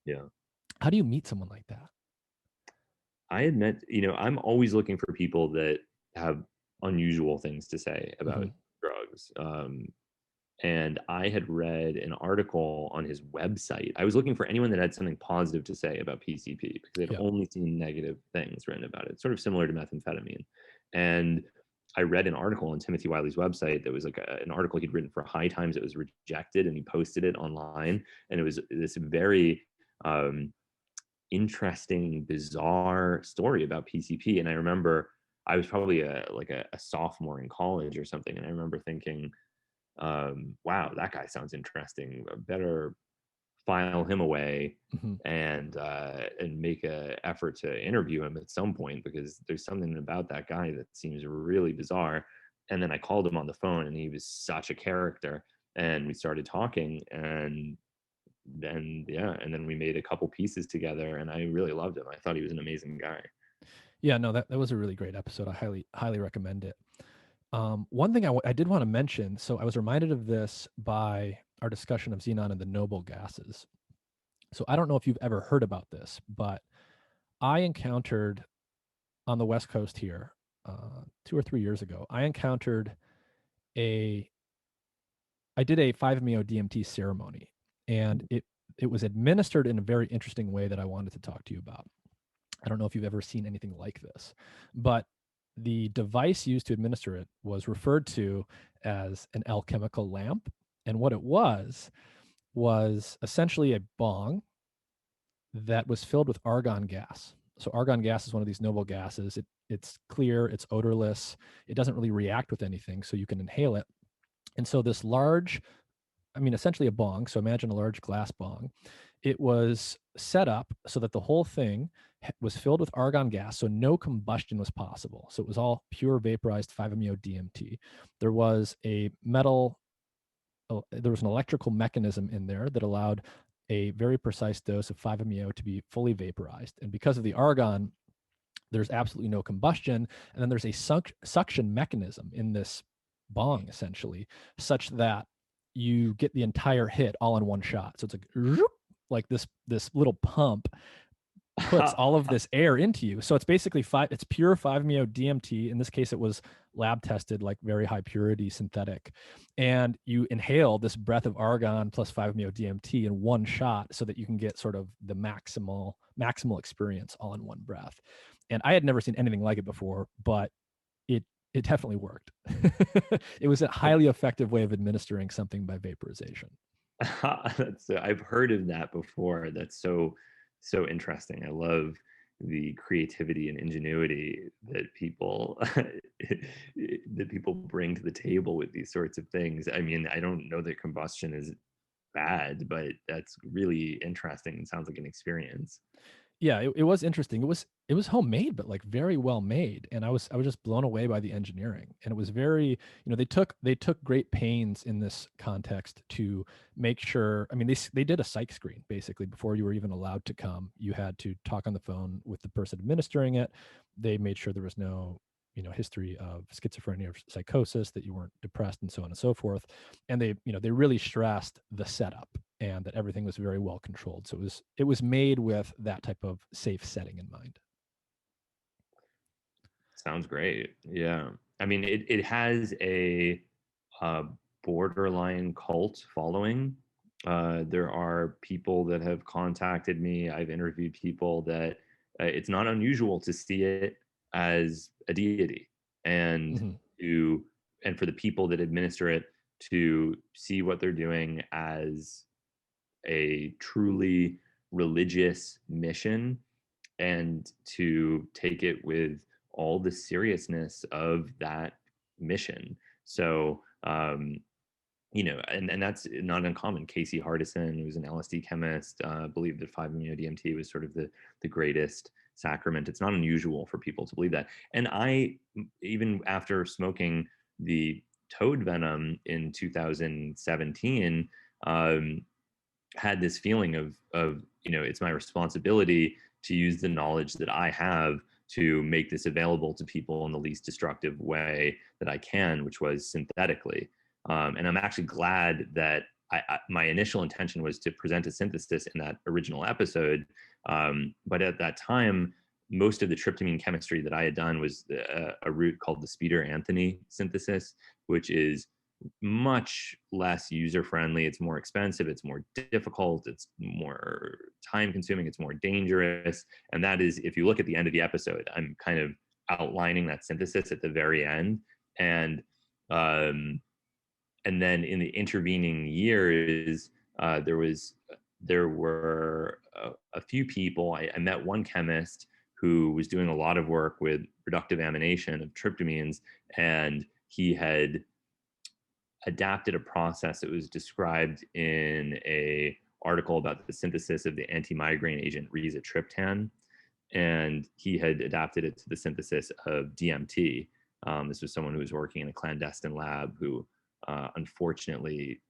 Yeah. How do you meet someone like that? I had met, I'm always looking for people that have unusual things to say about drugs. And I had read an article on his website. I was looking for anyone that had something positive to say about PCP because I'd only seen negative things written about it, sort of similar to methamphetamine. And I read an article on Timothy Wiley's website that was like an article he'd written for High Times. It was rejected and he posted it online. And it was this very interesting, bizarre story about PCP. And I remember I was probably a sophomore in college or something. And I remember thinking, wow, that guy sounds interesting. I better file him away and make an effort to interview him at some point because there's something about that guy that seems really bizarre. And then I called him on the phone and he was such a character and we started talking and then we made a couple pieces together and I really loved him. I thought he was an amazing guy. Yeah, no, that was a really great episode. I highly recommend it. One thing I did want to mention, so I was reminded of this by our discussion of xenon and the noble gases. So I don't know if you've ever heard about this, but I encountered on the West Coast here 2 or 3 years ago, I did a 5-MeO DMT ceremony, and it was administered in a very interesting way that I wanted to talk to you about. I don't know if you've ever seen anything like this, but the device used to administer it was referred to as an alchemical lamp. And what it was essentially a bong that was filled with argon gas. So argon gas is one of these noble gases. It's clear, it's odorless, it doesn't really react with anything, so you can inhale it. And so this large, essentially a bong, so imagine a large glass bong, it was set up so that the whole thing was filled with argon gas, so no combustion was possible. So it was all pure vaporized 5-MeO DMT. There was an electrical mechanism in there that allowed a very precise dose of 5-MeO to be fully vaporized. And because of the argon, there's absolutely no combustion. And then there's a suction mechanism in this bong, essentially, such that you get the entire hit all in one shot. So it's like this little pump puts all of this air into you. So it's basically it's pure 5-MeO DMT. In this case, it was lab tested, like very high purity synthetic. And you inhale this breath of argon plus 5-MeO DMT in one shot so that you can get sort of the maximal experience all in one breath. And I had never seen anything like it before, but it definitely worked. It was a highly effective way of administering something by vaporization. I've heard of that before. That's so interesting. I love the creativity and ingenuity that people bring to the table with these sorts of things. I mean, I don't know that combustion is bad, but that's really interesting and sounds like an experience. Yeah, it was interesting. It was homemade, but like very well made. And I was just blown away by the engineering. And it was very, they took great pains in this context to make sure. I mean, they did a psych screen basically before you were even allowed to come. You had to talk on the phone with the person administering it. They made sure there was no history of schizophrenia or psychosis, that you weren't depressed, and so on and so forth. And they really stressed the setup and that everything was very well controlled. So it was made with that type of safe setting in mind. Sounds great. Yeah. I mean, it has a borderline cult following. There are people that have contacted me. I've interviewed people that it's not unusual to see it as a deity, and for the people that administer it, to see what they're doing as a truly religious mission and to take it with all the seriousness of that mission. So, and that's not uncommon. Casey Hardison, who's an LSD chemist, believed that 5-MeO-DMT was sort of the greatest sacrament. It's not unusual for people to believe that. And I, even after smoking the toad venom in 2017, had this feeling of it's my responsibility to use the knowledge that I have to make this available to people in the least destructive way that I can, which was synthetically. And I'm actually glad that my initial intention was to present a synthesis in that original episode. But at that time, most of the tryptamine chemistry that I had done was a route called the Speeder-Anthony synthesis, which is much less user-friendly. It's more expensive. It's more difficult. It's more time-consuming. It's more dangerous. And that is, if you look at the end of the episode, I'm kind of outlining that synthesis at the very end. And then in the intervening years, there were a few people. I met one chemist who was doing a lot of work with reductive amination of tryptamines, and he had adapted a process that was described in a article about the synthesis of the anti-migraine agent rizatriptan, and he had adapted it to the synthesis of DMT. This was someone who was working in a clandestine lab who unfortunately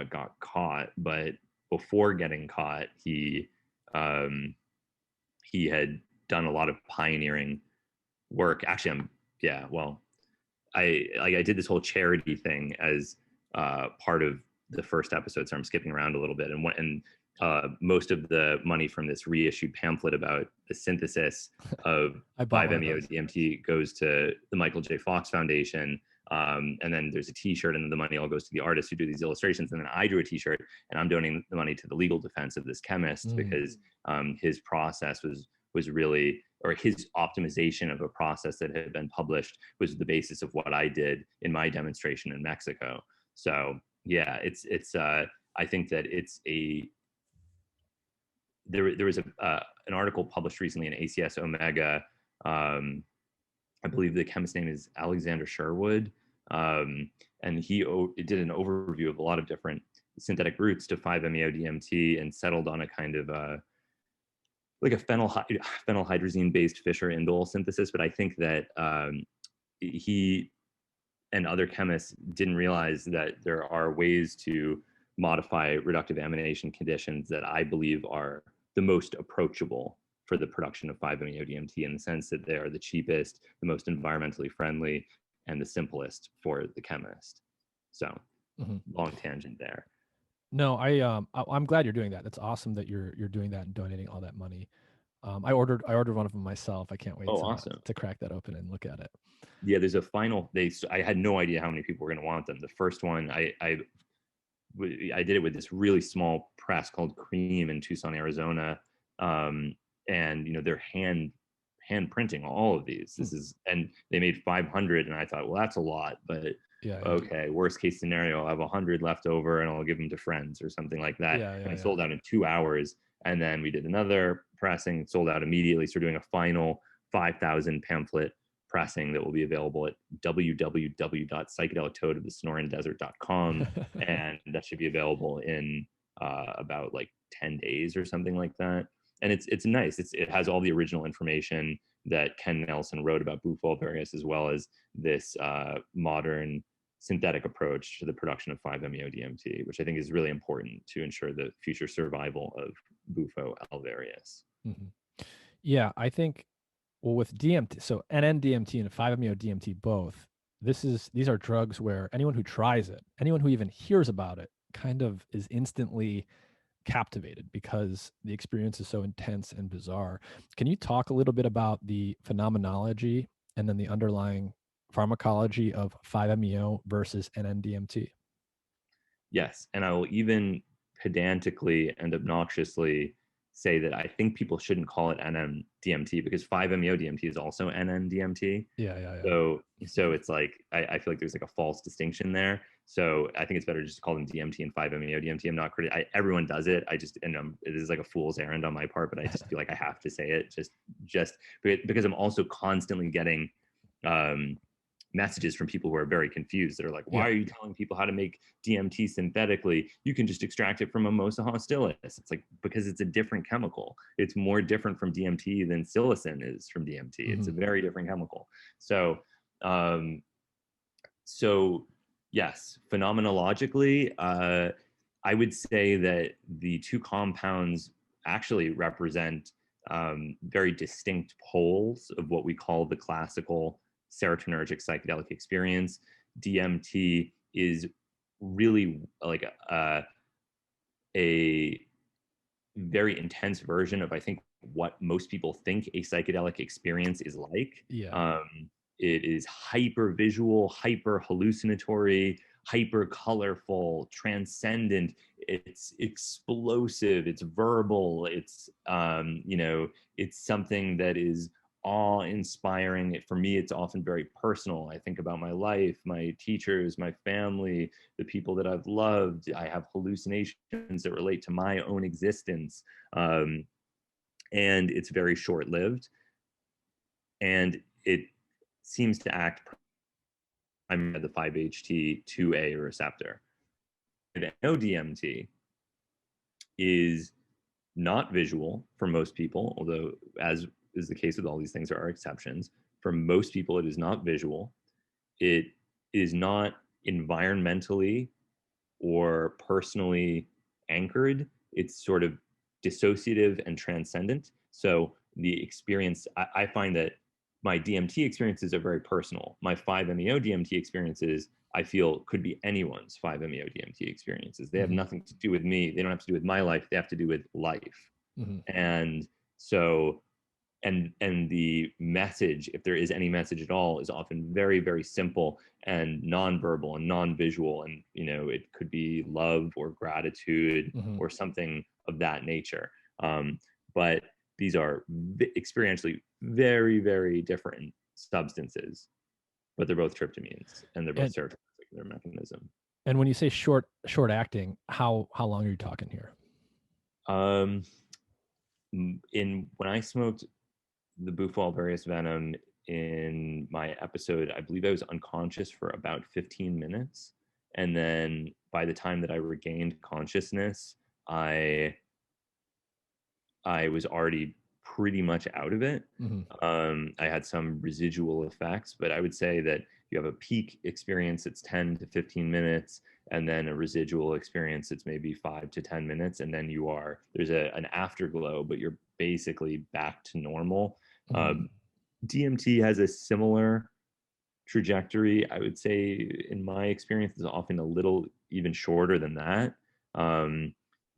got caught, but before getting caught, he had done a lot of pioneering work. Actually, I did this whole charity thing as part of the first episode, so I'm skipping around a little bit. And most of the money from this reissued pamphlet about the synthesis of 5-MeO-DMT goes to the Michael J. Fox Foundation. And then there's a T-shirt, and then the money all goes to the artists who do these illustrations. And then I drew a T-shirt, and I'm donating the money to the legal defense of this chemist because his process was really, or his optimization of a process that had been published was the basis of what I did in my demonstration in Mexico. So yeah, it's I think that it's there was an article published recently in ACS Omega. I believe the chemist's name is Alexander Sherwood. And he did an overview of a lot of different synthetic routes to 5-MeO-DMT and settled on a kind of like a phenylhydrazine-based Fischer-Indole synthesis. But I think that he and other chemists didn't realize that there are ways to modify reductive amination conditions that I believe are the most approachable for the production of 5-MeO-DMT, in the sense that they are the cheapest, the most environmentally friendly, and the simplest for the chemist. So long tangent there. No, I'm glad you're doing that. That's awesome that you're doing that and donating all that money. I ordered one of them myself. I can't wait to crack that open and look at it. Yeah, there's a final. I had no idea how many people were going to want them. The first one, I did it with this really small press called Cream in Tucson, Arizona, and they're hand printing all of these. And they made 500, and I thought, well, that's a lot, but okay, worst case scenario, I'll have 100 left over, and I'll give them to friends or something like that. And it sold out in 2 hours. And then we did another pressing, sold out immediately. So we're doing a final 5,000 pamphlet pressing that will be available at www.psychedelictoadofthesonorandesert.com. And that should be available in about like 10 days or something like that. And it's nice. It has all the original information that Ken Nelson wrote about bufo alvarius, as well as this modern synthetic approach to the production of 5-MeO-DMT, which I think is really important to ensure the future survival of bufo alvarius. Yeah, I think, well, with DMT, so NN-DMT and 5-MeO-DMT both, these are drugs where anyone who tries it, anyone who even hears about it, kind of is instantly captivated because the experience is so intense and bizarre. Can you talk a little bit about the phenomenology and then the underlying pharmacology of 5-MeO versus NN-DMT? Yes, and I will even pedantically and obnoxiously say that I think people shouldn't call it NN-DMT because 5-MeO-DMT is also NN-DMT. Yeah. So it's like, I feel like there's like a false distinction there. So I think it's better just to call them DMT and 5-MeO DMT. I'm not everyone does it. It is like a fool's errand on my part, but I just feel like I have to say it just because I'm also constantly getting messages from people who are very confused. They're like, why are you telling people how to make DMT synthetically? You can just extract it from Mimosa hostilis. It's like, because it's a different chemical. It's more different from DMT than psilocin is from DMT. It's a very different chemical. So, yes, phenomenologically, I would say that the two compounds actually represent very distinct poles of what we call the classical serotonergic psychedelic experience. DMT is really like a very intense version of, I think, what most people think a psychedelic experience is like. It is hyper visual, hyper hallucinatory, hyper colorful, transcendent. It's explosive. It's verbal. It's it's something that is awe-inspiring. For me, it's often very personal. I think about my life, my teachers, my family, the people that I've loved. I have hallucinations that relate to my own existence, and it's very short-lived, and it seems to act primarily at the 5-HT2A receptor. And DMT is not visual for most people, although, as is the case with all these things, there are exceptions. For most people, it is not visual. It is not environmentally or personally anchored. It's sort of dissociative and transcendent. So the experience, I find that my DMT experiences are very personal. My 5-MeO DMT experiences, I feel, could be anyone's 5-MeO DMT experiences. They have nothing to do with me. They don't have to do with my life. They have to do with life. And so, and the message, if there is any message at all, is often very, very simple and nonverbal and non-visual. And, it could be love or gratitude or something of that nature. But these are experientially very, very different substances, but they're both tryptamines and they're both serotonergic in their mechanism. And when you say short acting, how long are you talking here? When I smoked the Bufo alvarius venom in my episode, I believe I was unconscious for about 15 minutes. And then by the time that I regained consciousness, I was already pretty much out of it. I had some residual effects, but I would say that you have a peak experience, it's 10 to 15 minutes, and then a residual experience, it's maybe 5 to 10 minutes, and then there's an afterglow, but you're basically back to normal. DMT has a similar trajectory. I would say, in my experience, is often a little even shorter than that.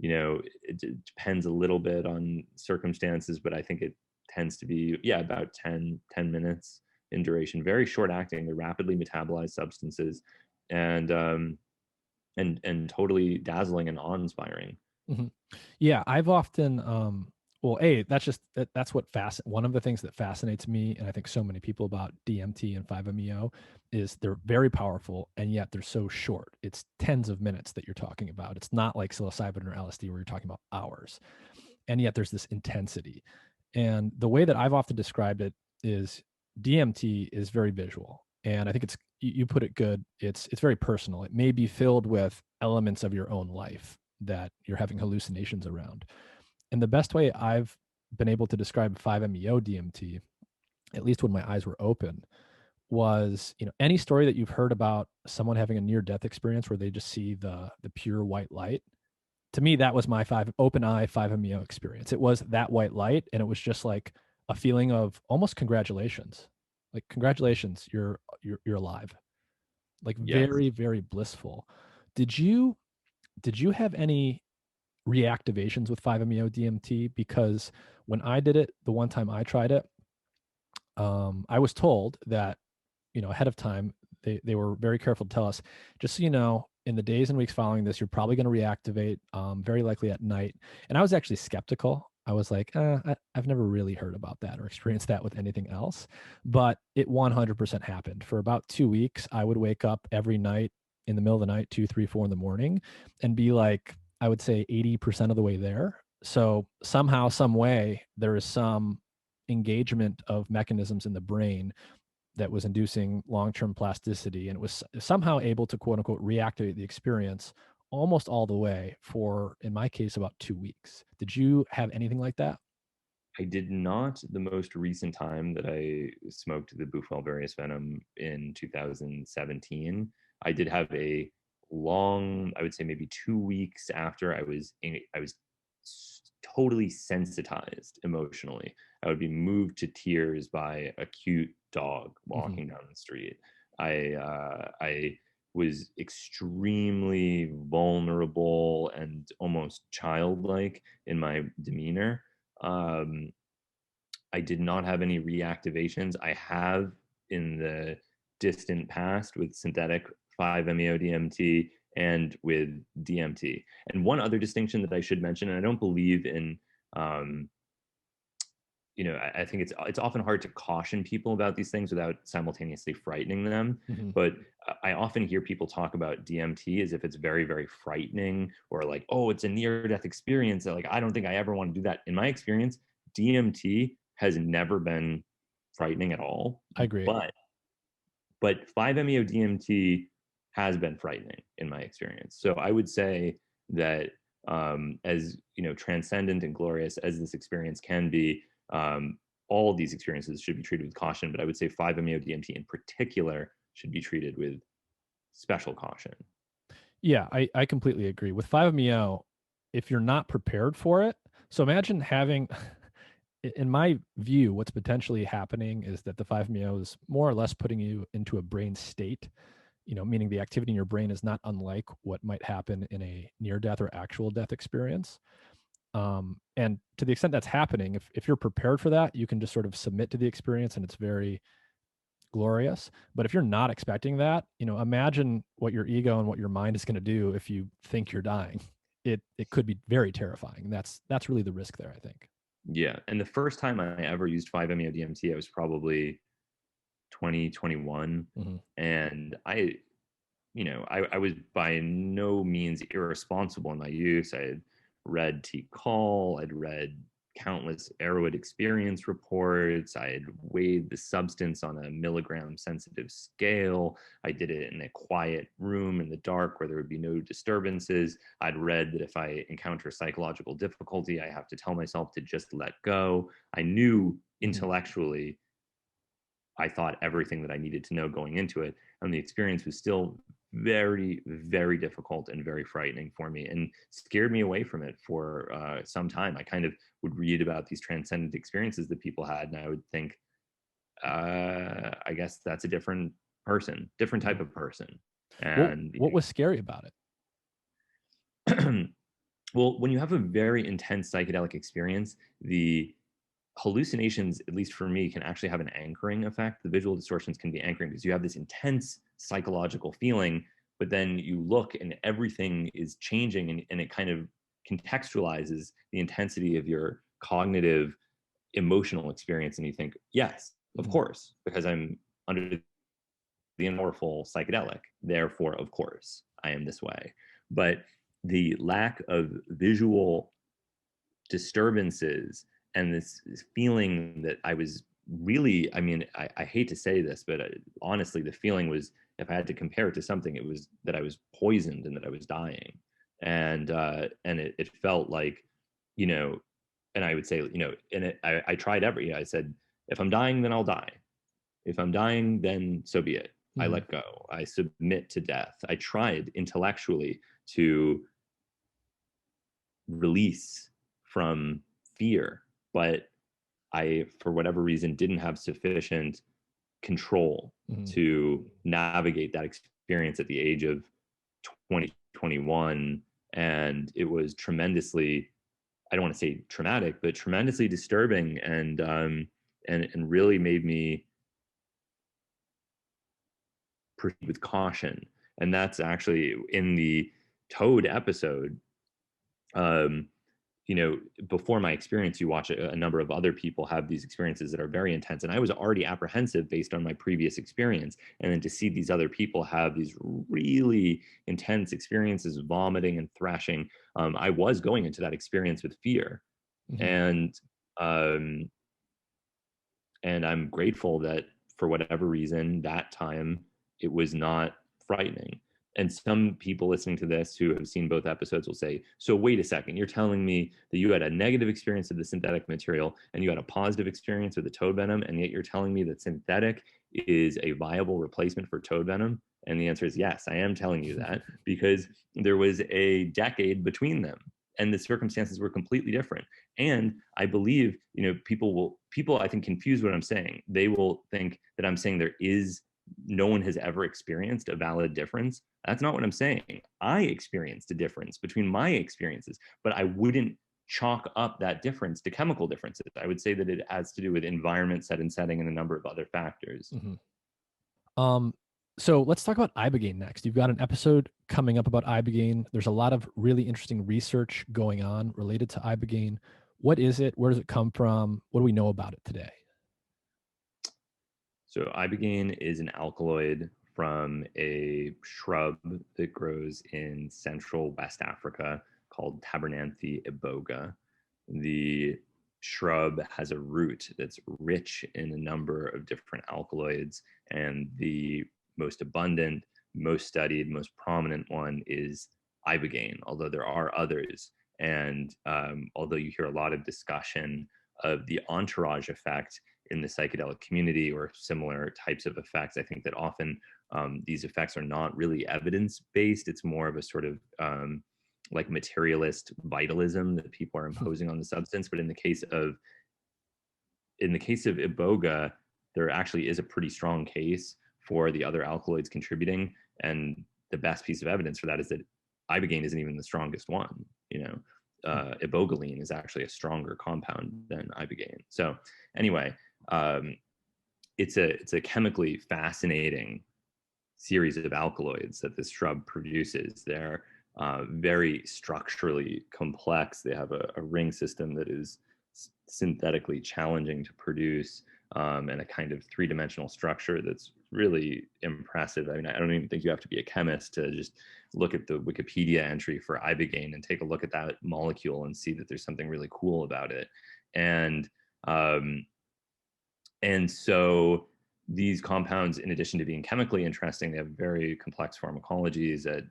It depends a little bit on circumstances, but I think it tends to be, about 10 minutes in duration. Very short acting. They're rapidly metabolized substances, and totally dazzling and awe-inspiring. Yeah, I've often that's what one of the things that fascinates me, and I think so many people, about DMT and 5-MeO is they're very powerful, and yet they're so short. It's tens of minutes that you're talking about. It's not like psilocybin or LSD where you're talking about hours, and yet there's this intensity. And the way that I've often described it is DMT is very visual, and I think you put it good. It's very personal. It may be filled with elements of your own life that you're having hallucinations around. And the best way I've been able to describe 5-MeO DMT, at least when my eyes were open, was, any story that you've heard about someone having a near-death experience where they just see the pure white light. To me, that was my open eye 5-MeO experience. It was that white light, and it was just like a feeling of almost congratulations. Like, congratulations, you're alive. Like, Yes. very, very blissful. Did you have any reactivations with 5-MeO DMT? Because when I did it, the one time I tried it, I was told that, ahead of time, they were very careful to tell us, just so you know, in the days and weeks following this, you're probably going to reactivate, very likely at night. And I was actually skeptical. I was like, I've never really heard about that or experienced that with anything else. But it 100% happened. For about 2 weeks, I would wake up every night in the middle of the night, 2, 3, 4 in the morning, and be like, I would say 80% of the way there. So somehow, some way, there is some engagement of mechanisms in the brain that was inducing long-term plasticity, and it was somehow able to quote unquote reactivate the experience almost all the way for, in my case, about 2 weeks. Did you have anything like that? I did not. The most recent time that I smoked the Bufal various venom in 2017, I did have a long, I would say maybe 2 weeks after I was totally sensitized emotionally. I would be moved to tears by a cute dog walking down the street. I was extremely vulnerable and almost childlike in my demeanor. um, I did not have any reactivations. I have in the distant past with synthetic 5-MeO-DMT and with DMT. And one other distinction that I should mention, and I don't believe in, um, I think it's often hard to caution people about these things without simultaneously frightening them. Mm-hmm. But I often hear people talk about DMT as if it's very, very frightening, or like, oh, it's a near-death experience. Like, I don't think I ever want to do that. In my experience, DMT has never been frightening at all. I agree. But 5-MeO-DMT has been frightening in my experience. So I would say that, as transcendent and glorious as this experience can be, all these experiences should be treated with caution. But I would say 5-MeO-DMT in particular should be treated with special caution. Yeah, I completely agree. With 5-MeO, if you're not prepared for it, so imagine having, in my view, what's potentially happening is that the 5-MeO is more or less putting you into a brain state, meaning the activity in your brain is not unlike what might happen in a near death or actual death experience. And to the extent that's happening, if you're prepared for that, you can just sort of submit to the experience and it's very glorious. But if you're not expecting that, imagine what your ego and what your mind is going to do if you think you're dying. It could be very terrifying. That's really the risk there, I think. Yeah. And the first time I ever used 5-MeO-DMT, I was probably 2021. Mm-hmm. And I was by no means irresponsible in my use. I had read T. Call, I'd read countless Arrowwood experience reports. I had weighed the substance on a milligram sensitive scale. I did it in a quiet room in the dark where there would be no disturbances. I'd read that if I encounter psychological difficulty, I have to tell myself to just let go. I knew intellectually, I thought everything that I needed to know going into it. And the experience was still very, very difficult and very frightening for me, and scared me away from it for some time. I kind of would read about these transcendent experiences that people had, and I would think, I guess that's a different person, different type of person. And what was scary about it? Well, when you have a very intense psychedelic experience, the hallucinations, at least for me, can actually have an anchoring effect. The visual distortions can be anchoring because you have this intense psychological feeling, but then you look and everything is changing, and it kind of contextualizes the intensity of your cognitive emotional experience. And you think, yes, of course, because I'm under the powerful psychedelic, therefore, of course, I am this way. But the lack of visual disturbances and this feeling that I was really, I hate to say this, but honestly, the feeling was, if I had to compare it to something, it was that I was poisoned and that I was dying. And it felt like, and I would say, I tried I said, if I'm dying, then I'll die. If I'm dying, then so be it. I let go. I submit to death. I tried intellectually to release from fear, but I, for whatever reason, didn't have sufficient control to navigate that experience at the age of 2021. And it was tremendously, I don't want to say traumatic, but tremendously disturbing, and really made me proceed with caution. And that's actually in the Toad episode. before my experience, you watch a number of other people have these experiences that are very intense. And I was already apprehensive based on my previous experience. And then to see these other people have these really intense experiences, vomiting and thrashing, I was going into that experience with fear. Mm-hmm. Um, and I'm grateful that for whatever reason, that time it was not frightening. And some people listening to this who have seen both episodes will say, so wait a second, you're telling me that you had a negative experience of the synthetic material and you had a positive experience with the toad venom, and yet you're telling me that synthetic is a viable replacement for toad venom? And the answer is yes, I am telling you that, because there was a decade between them and the circumstances were completely different. And I believe, people I think confuse what I'm saying. They will think that I'm saying no one has ever experienced a valid difference. That's not what I'm saying. I experienced a difference between my experiences, but I wouldn't chalk up that difference to chemical differences. I would say that it has to do with environment, set and setting, and a number of other factors. Mm-hmm. So let's talk about Ibogaine next. You've got an episode coming up about Ibogaine. There's a lot of really interesting research going on related to Ibogaine. What is it? Where does it come from? What do we know about it today? So Ibogaine is an alkaloid from a shrub that grows in central West Africa called Tabernanthe iboga. The shrub has a root that's rich in a number of different alkaloids, and the most abundant, most studied, most prominent one is Ibogaine, although there are others. And although you hear a lot of discussion of the entourage effect in the psychedelic community or similar types of effects, I think that often these effects are not really evidence-based. It's more of a sort of like materialist vitalism that people are imposing on the substance. But in the case of iboga, there actually is a pretty strong case for the other alkaloids contributing. And the best piece of evidence for that is that Ibogaine isn't even the strongest one. Ibogaine is actually a stronger compound than Ibogaine. So anyway, it's a chemically fascinating series of alkaloids that this shrub produces. They're very structurally complex. They have a ring system that is synthetically challenging to produce, and a kind of three-dimensional structure that's really impressive. I mean, I don't even think you have to be a chemist to just look at the Wikipedia entry for Ibogaine and take a look at that molecule and see that there's something really cool about it. And so these compounds, in addition to being chemically interesting, they have very complex pharmacologies at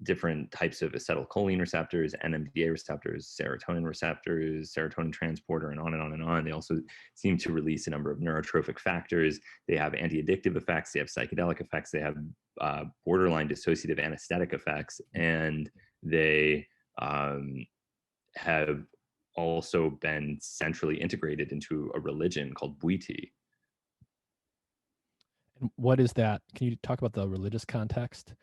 different types of acetylcholine receptors, NMDA receptors, serotonin transporter, and on and on and on. They also seem to release a number of neurotrophic factors. They have anti-addictive effects. They have psychedelic effects. They have borderline dissociative anesthetic effects. And they have also been centrally integrated into a religion called Bwiti. And what is that? Can you talk about the religious context?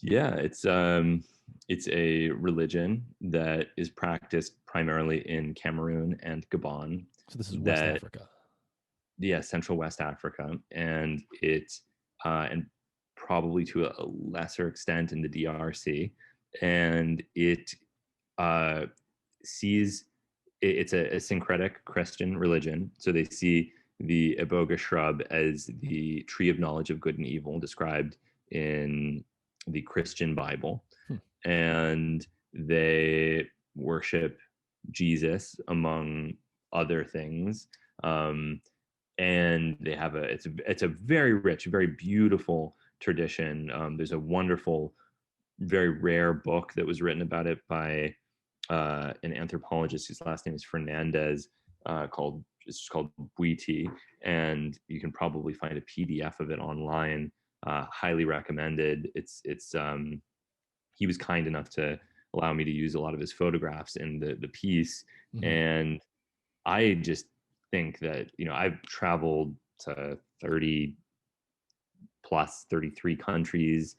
Yeah, it's a religion that is practiced primarily in Cameroon and Gabon. So this is West Africa. Yeah, Central West Africa, and and probably to a lesser extent in the DRC, and it sees it's a syncretic Christian religion. So they see the iboga shrub as the tree of knowledge of good and evil described in the Christian Bible. And they worship Jesus among other things. And they have it's a very rich, very beautiful tradition. There's a wonderful, very rare book that was written about it by an anthropologist whose last name is Fernandez, called Bwiti, and you can probably find a PDF of it online. Highly recommended. He was kind enough to allow me to use a lot of his photographs in the piece. Mm-hmm. And I just think that, I've traveled to 33 countries,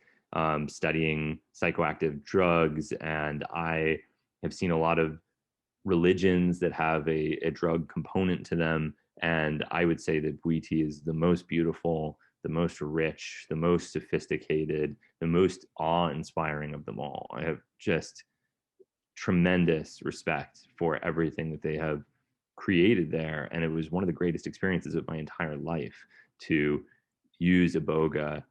studying psychoactive drugs. And I have seen a lot of religions that have a drug component to them. And I would say that Bwiti is the most beautiful, the most rich, the most sophisticated, the most awe-inspiring of them all. I have just tremendous respect for everything that they have created there. And it was one of the greatest experiences of my entire life to use Iboga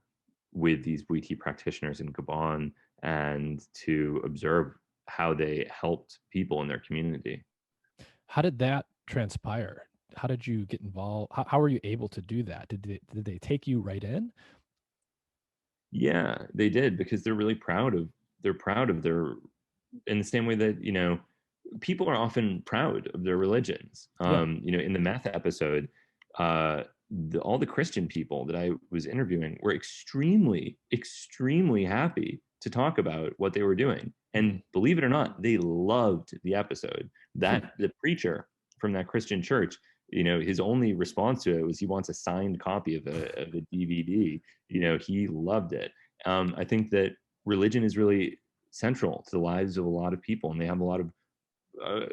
with these Bwiti practitioners in Gabon and to observe how they helped people in their community. How did that transpire? How did you get involved? How were you able to do that? Did they take you right in? Yeah, they did, because they're really proud of their, in the same way that, you know, people are often proud of their religions. Yeah. You know, in the meth episode, all the Christian people that I was interviewing were extremely, extremely happy to talk about what they were doing. And believe it or not, they loved the episode. That the preacher from that Christian church, you know, his only response to it was he wants a signed copy of a DVD. You know, he loved it. I think that religion is really central to the lives of a lot of people, and they have a lot of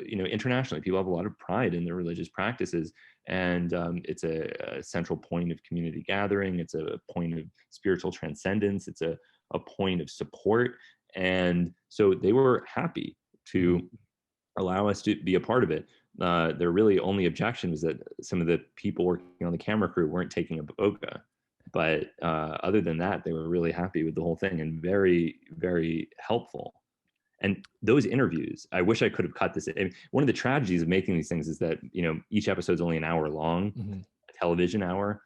you know, internationally, people have a lot of pride in their religious practices, and it's a central point of community gathering. It's a point of spiritual transcendence. It's a point of support, and so they were happy to allow us to be a part of it. Their really only objection was that some of the people working on the camera crew weren't taking a Iboga. But other than that, they were really happy with the whole thing and very, very helpful. And those interviews, I wish I could have cut this. I mean, one of the tragedies of making these things is that, you know, each episode is only an hour long, a television hour,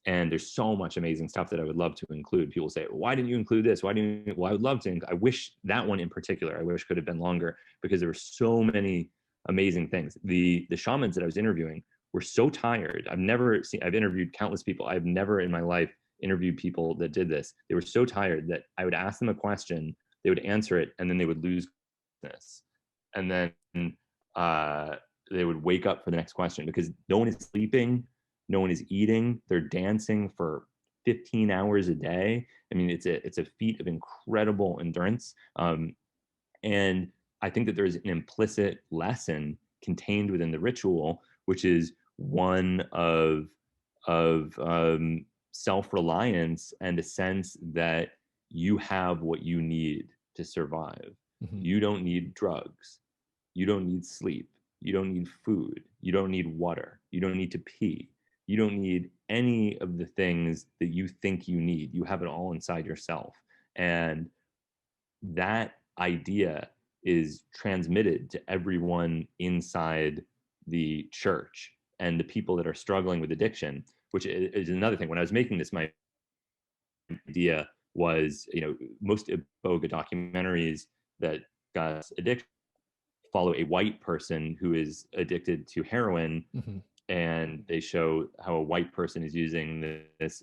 and there's so much amazing stuff that I would love to include. People say, why didn't you include this? Why didn't you? Well, I would love to. I wish that one in particular, I wish could have been longer, because there were so many amazing things. The shamans that I was interviewing were so tired. I've interviewed countless people. I've never in my life interviewed people that did this. They were so tired that I would ask them a question, they would answer it, and then they would lose this. And then they would wake up for the next question, because no one is sleeping, no one is eating, they're dancing for 15 hours a day. I mean, it's a feat of incredible endurance. And I think that there's an implicit lesson contained within the ritual, which is one of self-reliance and a sense that you have what you need to survive. You don't need drugs. You don't need sleep. You don't need food. You don't need water. You don't need to pee. You don't need any of the things that you think you need. You have it all inside yourself. And that idea is transmitted to everyone inside the church and the people that are struggling with addiction, which is another thing. When I was making this, my idea was, you know, most Iboga documentaries that got addiction follow a white person who is addicted to heroin, and they show how a white person is using this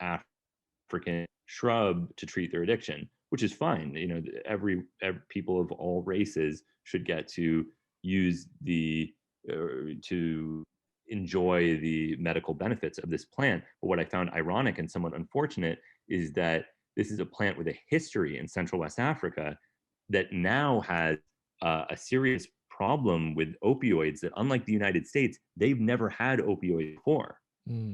African shrub to treat their addiction, which is fine. You know, every people of all races should get to use to enjoy the medical benefits of this plant. But what I found ironic and somewhat unfortunate is that this is a plant with a history in Central West Africa that now has a serious problem with opioids that, unlike the United States, they've never had opioids before.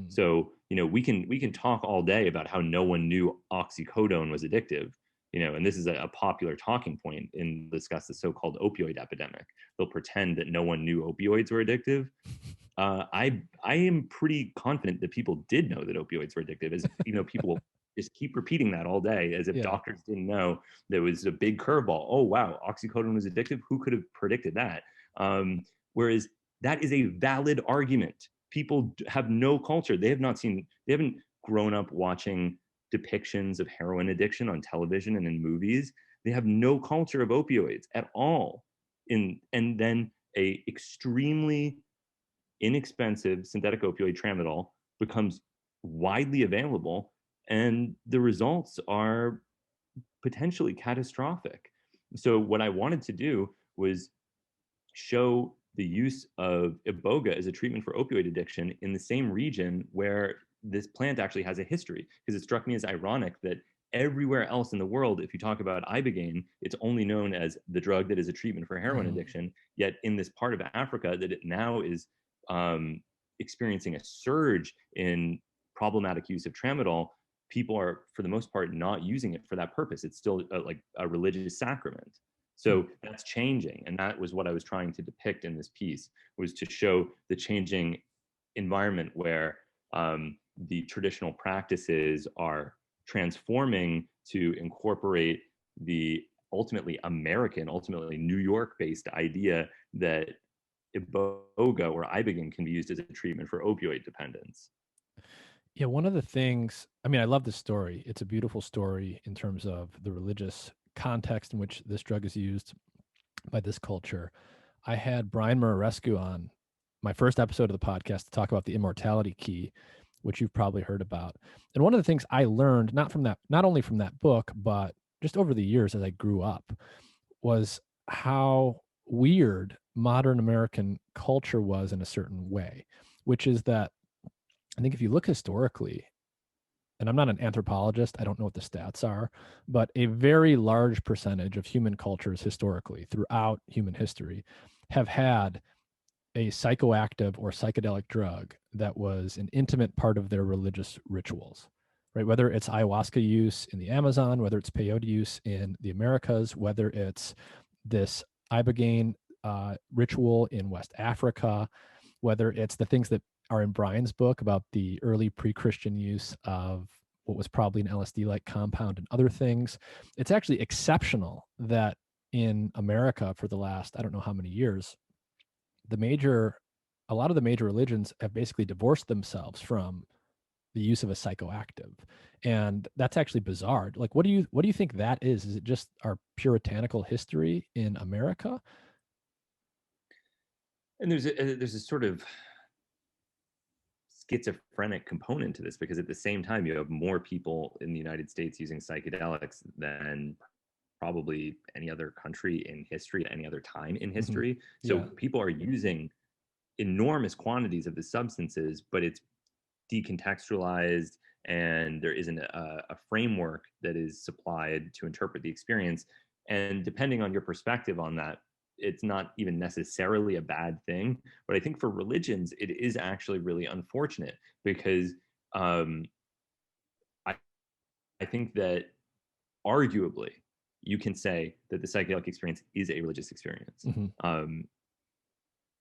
So, you know, we can talk all day about how no one knew oxycodone was addictive, you know, and this is a popular talking point in discuss the so-called opioid epidemic. They'll pretend that no one knew opioids were addictive. I am pretty confident that people did know that opioids were addictive, as you know, people will just keep repeating that all day as if doctors didn't know. There was a big curveball. Oh, wow, oxycodone was addictive. Who could have predicted that? Whereas that is a valid argument. People have no culture. They haven't grown up watching depictions of heroin addiction on television and in movies. They have no culture of opioids at all. And then a extremely inexpensive synthetic opioid, tramadol, becomes widely available, and the results are potentially catastrophic. So what I wanted to do was show the use of Iboga as a treatment for opioid addiction in the same region where this plant actually has a history, because it struck me as ironic that everywhere else in the world, if you talk about Ibogaine, it's only known as the drug that is a treatment for heroin addiction. Yet in this part of Africa that it now is experiencing a surge in problematic use of tramadol, people are, for the most part, not using it for that purpose. It's still like a religious sacrament. So that's changing. And that was what I was trying to depict in this piece, was to show the changing environment where the traditional practices are transforming to incorporate the ultimately American, ultimately New York-based idea that Iboga or Ibogaine can be used as a treatment for opioid dependence. Yeah, one of the things, I mean, I love this story. It's a beautiful story in terms of the religious context in which this drug is used by this culture. I had Brian Murarescu on my first episode of the podcast to talk about the immortality key, which you've probably heard about. And one of the things I learned, not only from that book, but just over the years as I grew up, was how weird modern American culture was in a certain way, which is that I think if you look historically, and I'm not an anthropologist, I don't know what the stats are, but a very large percentage of human cultures historically throughout human history have had a psychoactive or psychedelic drug that was an intimate part of their religious rituals, right? Whether it's ayahuasca use in the Amazon, whether it's peyote use in the Americas, whether it's this ibogaine ritual in West Africa, whether it's the things that are in Brian's book about the early pre-Christian use of what was probably an LSD-like compound and other things. It's actually exceptional that in America for the last, I don't know how many years, a lot of the major religions have basically divorced themselves from the use of a psychoactive. And that's actually bizarre. Like, what do you think that is? Is it just our puritanical history in America? And there's a sort of schizophrenic component to this, because at the same time you have more people in the United States using psychedelics than probably any other country in history at any other time in history. So Yeah. people are using enormous quantities of the substances, but it's decontextualized, and there isn't a framework that is supplied to interpret the experience. And depending on your perspective on that, it's not even necessarily a bad thing. But I think for religions, it is actually really unfortunate, because um, I, I think that arguably you can say that the psychedelic experience is a religious experience. Mm-hmm.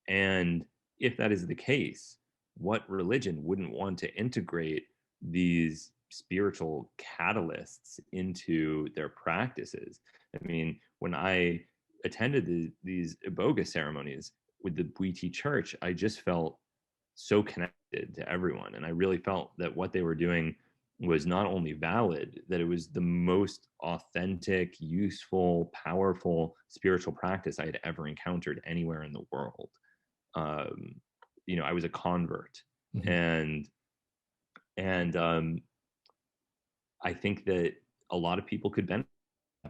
And if that is the case, what religion wouldn't want to integrate these spiritual catalysts into their practices? I mean, when I attended these Iboga ceremonies with the Bwiti Church, I just felt so connected to everyone. And I really felt that what they were doing was not only valid, that it was the most authentic, useful, powerful spiritual practice I had ever encountered anywhere in the world. um, I was a convert, Mm-hmm. and I think that a lot of people could benefit,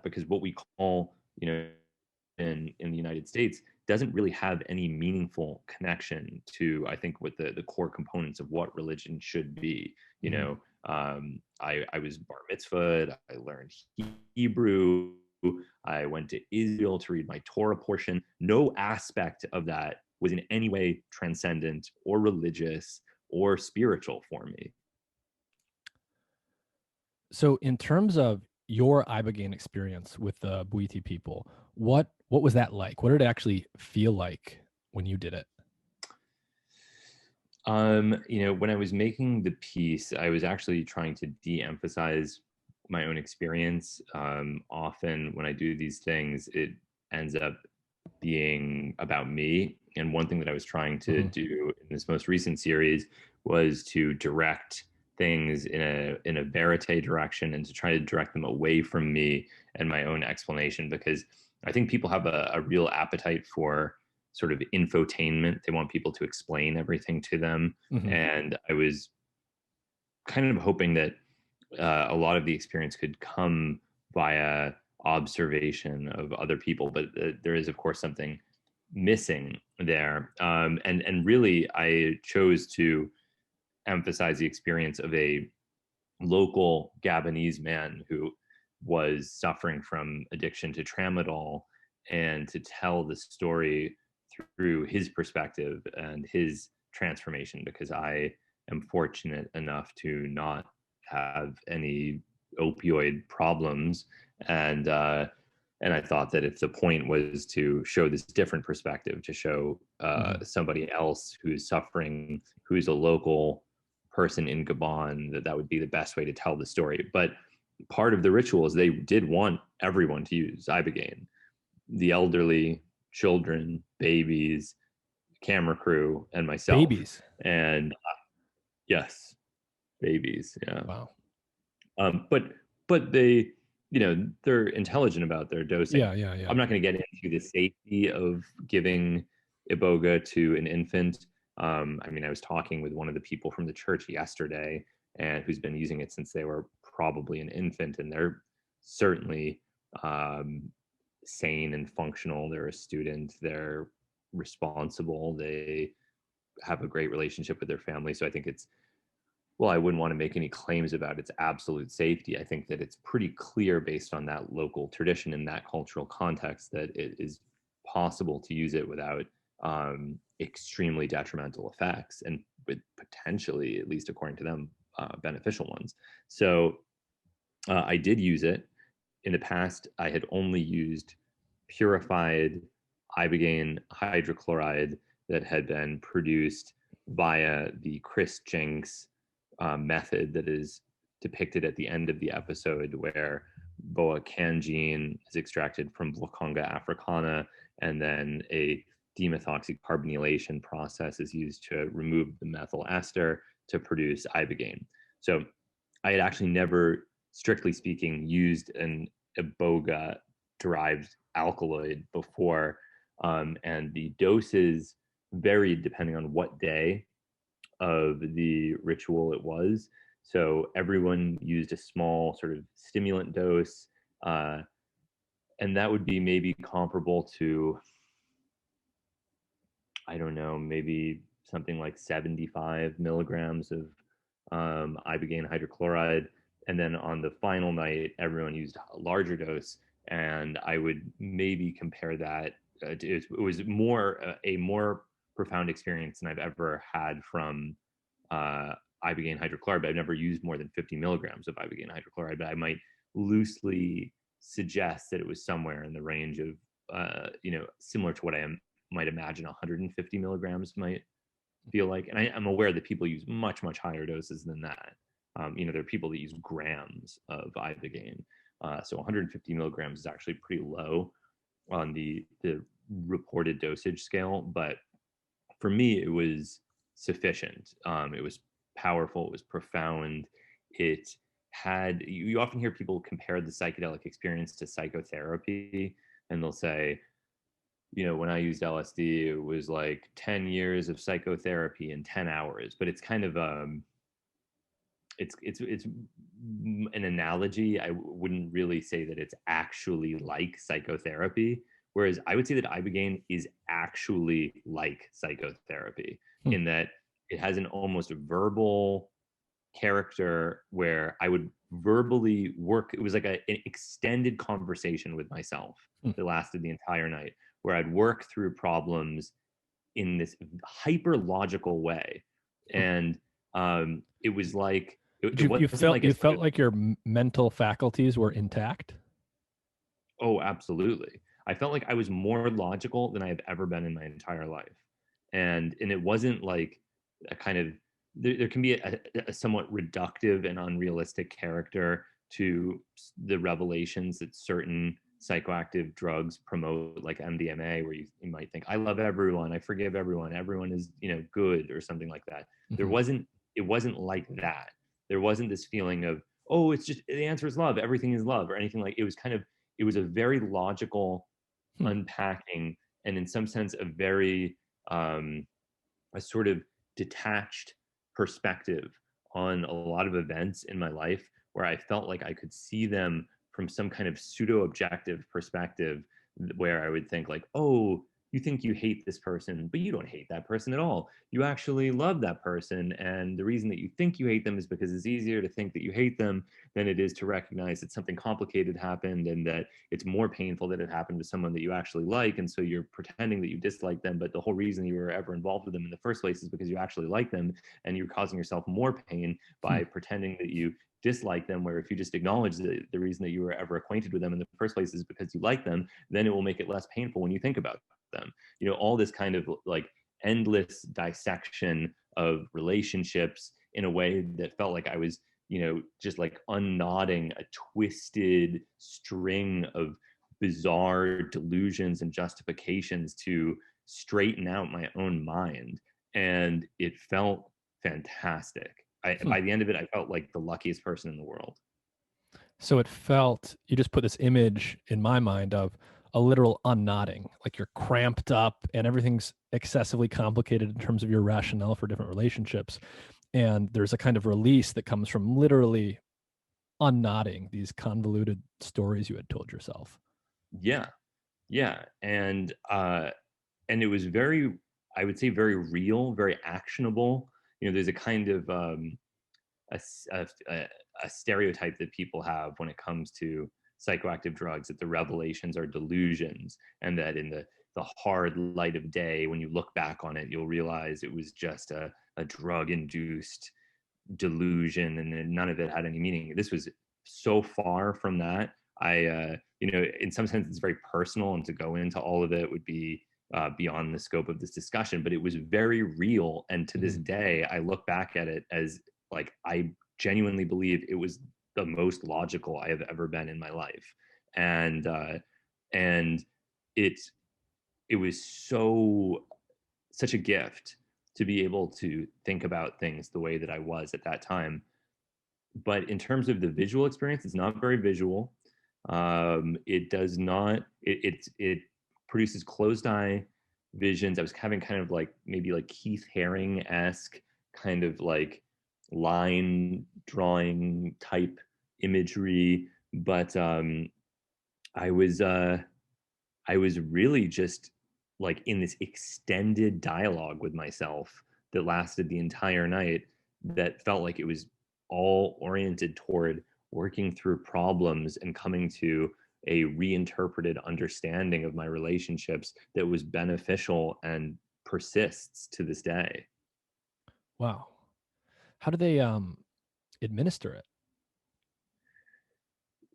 because what we call, in the United States doesn't really have any meaningful connection to, I think, what the core components of what religion should be. I was bar mitzvahed, I learned Hebrew, I went to Israel to read my Torah portion. No aspect of that was in any way transcendent or religious or spiritual for me. So, in terms of your Ibogaine experience with the Bwiti people, what was that like? What did it actually feel like when you did it? When I was making the piece, I was actually trying to de-emphasize my own experience. Often when I do these things, it ends up being about me. And one thing that I was trying to do in this most recent series was to direct things in a verite direction, and to try to direct them away from me and my own explanation, because I think people have a real appetite for sort of infotainment. They want people to explain everything to them. Mm-hmm. And I was kind of hoping that a lot of the experience could come via observation of other people, but there is, of course, something missing there. And really, I chose to emphasize the experience of a local Gabonese man who was suffering from addiction to tramadol, and to tell the story through his perspective and his transformation, because I am fortunate enough to not have any opioid problems. And And I thought that if the point was to show this different perspective, to show somebody else who's suffering, who's a local person in Gabon, that would be the best way to tell the story. But part of the ritual is they did want everyone to use Ibogaine, the elderly, children, babies, camera crew, and myself. Babies. And yes, babies. Yeah. Wow. But they, they're intelligent about their dosing. Yeah. I'm not going to get into the safety of giving Iboga to an infant. I mean, I was talking with one of the people from the church yesterday, and who's been using it since they were probably an infant, and they're certainly sane and functional. They're a student. They're responsible. They have a great relationship with their family. So I think I wouldn't want to make any claims about its absolute safety. I think that it's pretty clear based on that local tradition and that cultural context that it is possible to use it without extremely detrimental effects, and with potentially, at least according to them, beneficial ones. So I did use it. In the past, I had only used purified Ibogaine hydrochloride that had been produced via the Chris Jenks method that is depicted at the end of the episode, where boa cangine is extracted from Blaconga africana, and then a demethoxycarbonylation process is used to remove the methyl ester to produce Ibogaine. So I had actually never, strictly speaking, used an Iboga derived alkaloid before, and the doses varied depending on what day of the ritual it was. So everyone used a small sort of stimulant dose, and that would be maybe comparable to, I don't know, maybe something like 75 milligrams of Ibogaine hydrochloride. And then on the final night, everyone used a larger dose, and I would maybe compare that. It was a more profound experience than I've ever had from Ibogaine hydrochloride, but I've never used more than 50 milligrams of Ibogaine hydrochloride. But I might loosely suggest that it was somewhere in the range of, similar to what I might imagine 150 milligrams might feel like. And I'm aware that people use much, much higher doses than that. There are people that use grams of Ibogaine. So 150 milligrams is actually pretty low on the reported dosage scale. But for me, it was sufficient. It was powerful. It was profound. It had, you often hear people compare the psychedelic experience to psychotherapy, and they'll say, when I used LSD, it was like 10 years of psychotherapy in 10 hours. But it's kind of, it's an analogy. I wouldn't really say that it's actually like psychotherapy. Whereas I would say that Ibogaine is actually like psychotherapy in that it has an almost verbal character where I would verbally work. It was like an extended conversation with myself that lasted the entire night, where I'd work through problems in this hyper logical way. And it was like, you felt like your mental faculties were intact? Oh, absolutely. I felt like I was more logical than I have ever been in my entire life. And it wasn't like a kind of, there can be a somewhat reductive and unrealistic character to the revelations that certain psychoactive drugs promote, like MDMA, where you might think, I love everyone, I forgive everyone, everyone is, good, or something like that. Mm-hmm. It wasn't like that. There wasn't this feeling of, oh, it's just, the answer is love, everything is love, or anything. Like, it was a very logical unpacking, and in some sense a very a sort of detached perspective on a lot of events in my life, where I felt like I could see them from some kind of pseudo objective perspective, where I would think like, oh, you think you hate this person, but you don't hate that person at all. You actually love that person. And the reason that you think you hate them is because it's easier to think that you hate them than it is to recognize that something complicated happened and that it's more painful that it happened to someone that you actually like. And so you're pretending that you dislike them, but the whole reason you were ever involved with them in the first place is because you actually like them, and you're causing yourself more pain by pretending that you dislike them, where if you just acknowledge that the reason that you were ever acquainted with them in the first place is because you like them, then it will make it less painful when you think about them. All this kind of like endless dissection of relationships in a way that felt like I was, just like unknotting a twisted string of bizarre delusions and justifications to straighten out my own mind. And it felt fantastic. By the end of it, I felt like the luckiest person in the world. So it felt, you just put this image in my mind of a literal unknotting, like you're cramped up and everything's excessively complicated in terms of your rationale for different relationships. And there's a kind of release that comes from literally unknotting these convoluted stories you had told yourself. Yeah. Yeah. And it was very, I would say, very real, very actionable. There's a kind of a, a stereotype that people have when it comes to psychoactive drugs, that the revelations are delusions, and that in the hard light of day, when you look back on it, you'll realize it was just a drug-induced delusion, and none of it had any meaning. This was so far from that. In some sense, it's very personal, and to go into all of it would be beyond the scope of this discussion, but it was very real. And to this day, I look back at it as like, I genuinely believe it was the most logical I have ever been in my life. And it was such a gift to be able to think about things the way that I was at that time. But in terms of the visual experience, it's not very visual. It does not, it produces closed eye visions. I was having kind of like maybe like Keith Haring-esque kind of like line drawing type imagery, but I was really just like in this extended dialogue with myself that lasted the entire night, that felt like it was all oriented toward working through problems and coming to a reinterpreted understanding of my relationships that was beneficial and persists to this day. Wow. How do they administer it?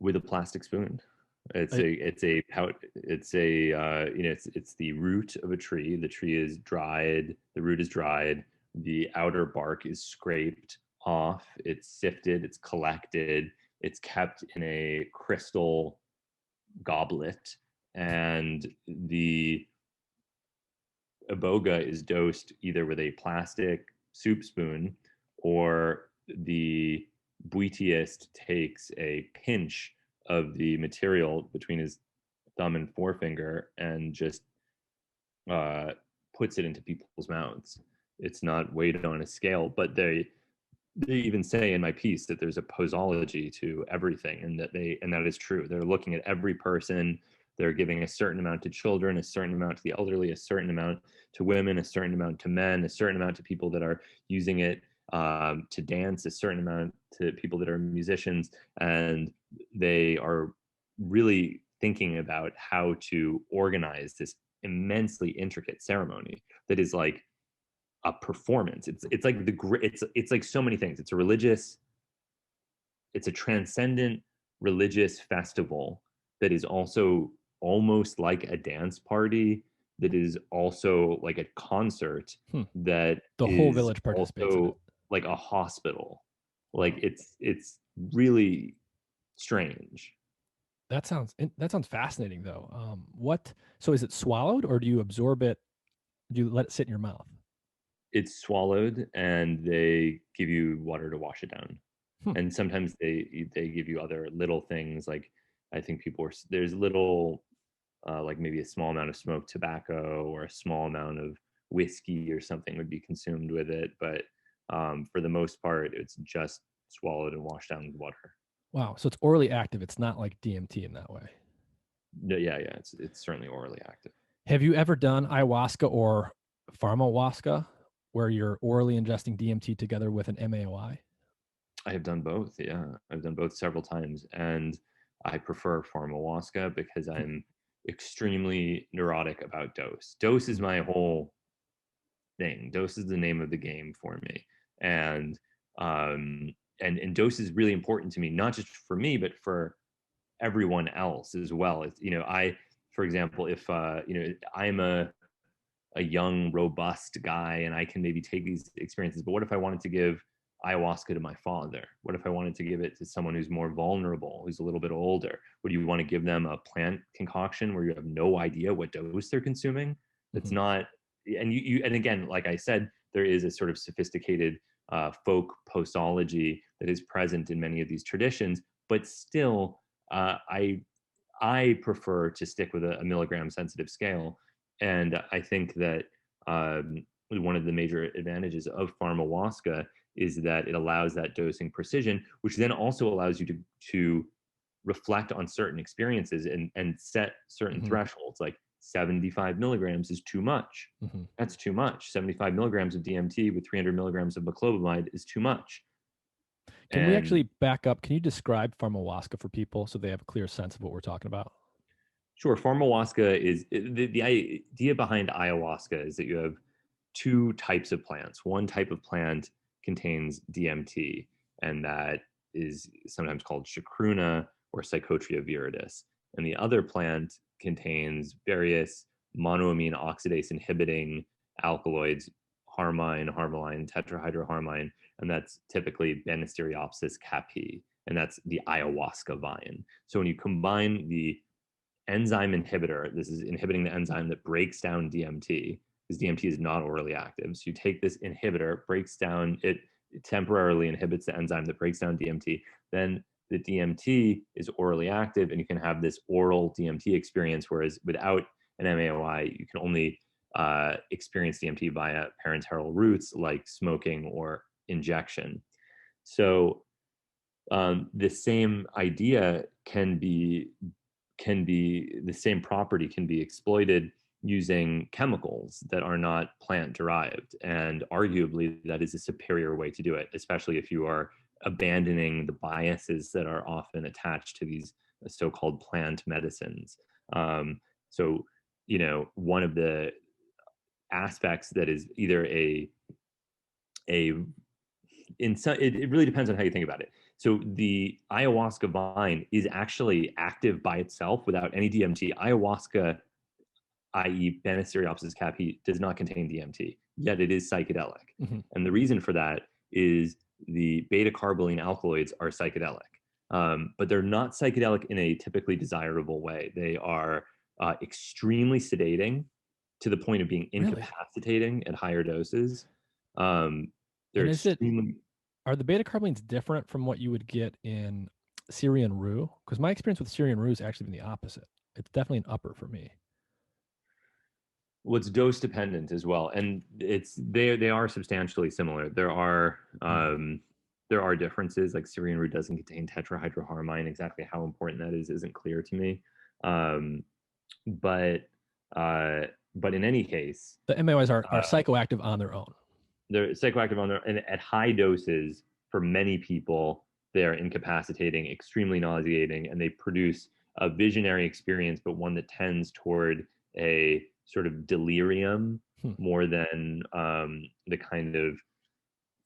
With a plastic spoon. It's I, the root of a tree. The tree is dried, the root is dried, the outer bark is scraped off, it's sifted, it's collected, it's kept in a crystal goblet, and the iboga is dosed either with a plastic soup spoon, or the buitiist takes a pinch of the material between his thumb and forefinger and just puts it into people's mouths. It's not weighed on a scale, but they even say in my piece that there's a posology to everything, and that is true. They're looking at every person. They're giving a certain amount to children, a certain amount to the elderly, a certain amount to women, a certain amount to men, a certain amount to people that are using it to dance, a certain amount to people that are musicians. And they are really thinking about how to organize this immensely intricate ceremony that is like a performance. It's like it's like so many things. It's a transcendent religious festival that is also almost like a dance party, that is also like a concert, that the whole is village participates in it. also like a hospital. Like it's really strange. That sounds fascinating though. So is it swallowed or do you absorb it? Do you let it sit in your mouth? It's swallowed, and they give you water to wash it down. Hmm. And sometimes they give you other little things, like I think there's little like maybe a small amount of smoked tobacco or a small amount of whiskey or something would be consumed with it, but for the most part it's just swallowed and washed down with water. Wow. So it's orally active. It's not like DMT in that way. Yeah, it's certainly orally active. Have you ever done ayahuasca or pharmahuasca, where you're orally ingesting DMT together with an MAOI? I have done both. Yeah, I've done both several times, and I prefer Pharmahuasca because I'm extremely neurotic about dose. Dose is my whole thing. Dose is the name of the game for me, and and dose is really important to me, not just for me, but for everyone else as well. It's, for example, if I'm a young, robust guy and I can maybe take these experiences. But what if I wanted to give ayahuasca to my father? What if I wanted to give it to someone who's more vulnerable, who's a little bit older? Would you want to give them a plant concoction where you have no idea what dose they're consuming? It's Mhm. not, and again, like I said, there is a sort of sophisticated folk postology that is present in many of these traditions, but still, I prefer to stick with a milligram sensitive scale. And I think that one of the major advantages of Pharmahuasca is that it allows that dosing precision, which then also allows you to reflect on certain experiences and set certain Mhm. thresholds. Like 75 milligrams is too much. Mhm. That's too much. 75 milligrams of DMT with 300 milligrams of baclobamide is too much. Can we And actually back up? Can you describe pharmahuasca for people so they have a clear sense of what we're talking about? sure, Pharmahuasca is the idea behind ayahuasca is that you have two types of plants. One type of plant contains DMT, and that is sometimes called chacruna or Psychotria viridis. And the other plant contains various monoamine oxidase inhibiting alkaloids, harmine, harmaline, tetrahydroharmine, and that's typically Banisteriopsis caapi, and that's the ayahuasca vine. So when you combine the enzyme inhibitor, this is inhibiting the enzyme that breaks down DMT, because DMT is not orally active. So you take this inhibitor, breaks down, it temporarily inhibits the enzyme that breaks down DMT. Then the DMT is orally active, and you can have this oral DMT experience, whereas without an MAOI, you can only experience DMT via parenteral routes like smoking or injection. So the same idea can be the same property can be exploited using chemicals that are not plant derived, and arguably that is a superior way to do it, especially if you are abandoning the biases that are often attached to these so-called plant medicines. So one of the aspects that is either a in some, it really depends on how you think about it. So the ayahuasca vine is actually active by itself without any DMT. Ayahuasca, i.e., Banisteriopsis caapi, does not contain DMT, yet it is psychedelic. Mhm. And the reason for that is the beta carboline alkaloids are psychedelic, but they're not psychedelic in a typically desirable way. They are extremely sedating to the point of being Really? incapacitating at higher doses. Um, they're And extremely are the beta carbolines different from what you would get in Syrian rue? Because my experience with Syrian rue has actually been the opposite. It's definitely an upper for me. well, it's dose dependent as well, and they are substantially similar. Mm. There are differences. Like Syrian root doesn't contain tetrahydroharmine. Exactly how important that is isn't clear to me. Um, but uh, but in any case, The MAOIs are uh, psychoactive on their own. they're psychoactive on their, and at high doses for many people they're incapacitating, extremely nauseating, and they produce a visionary experience, but one that tends toward a sort of delirium Hmm. more than the kind of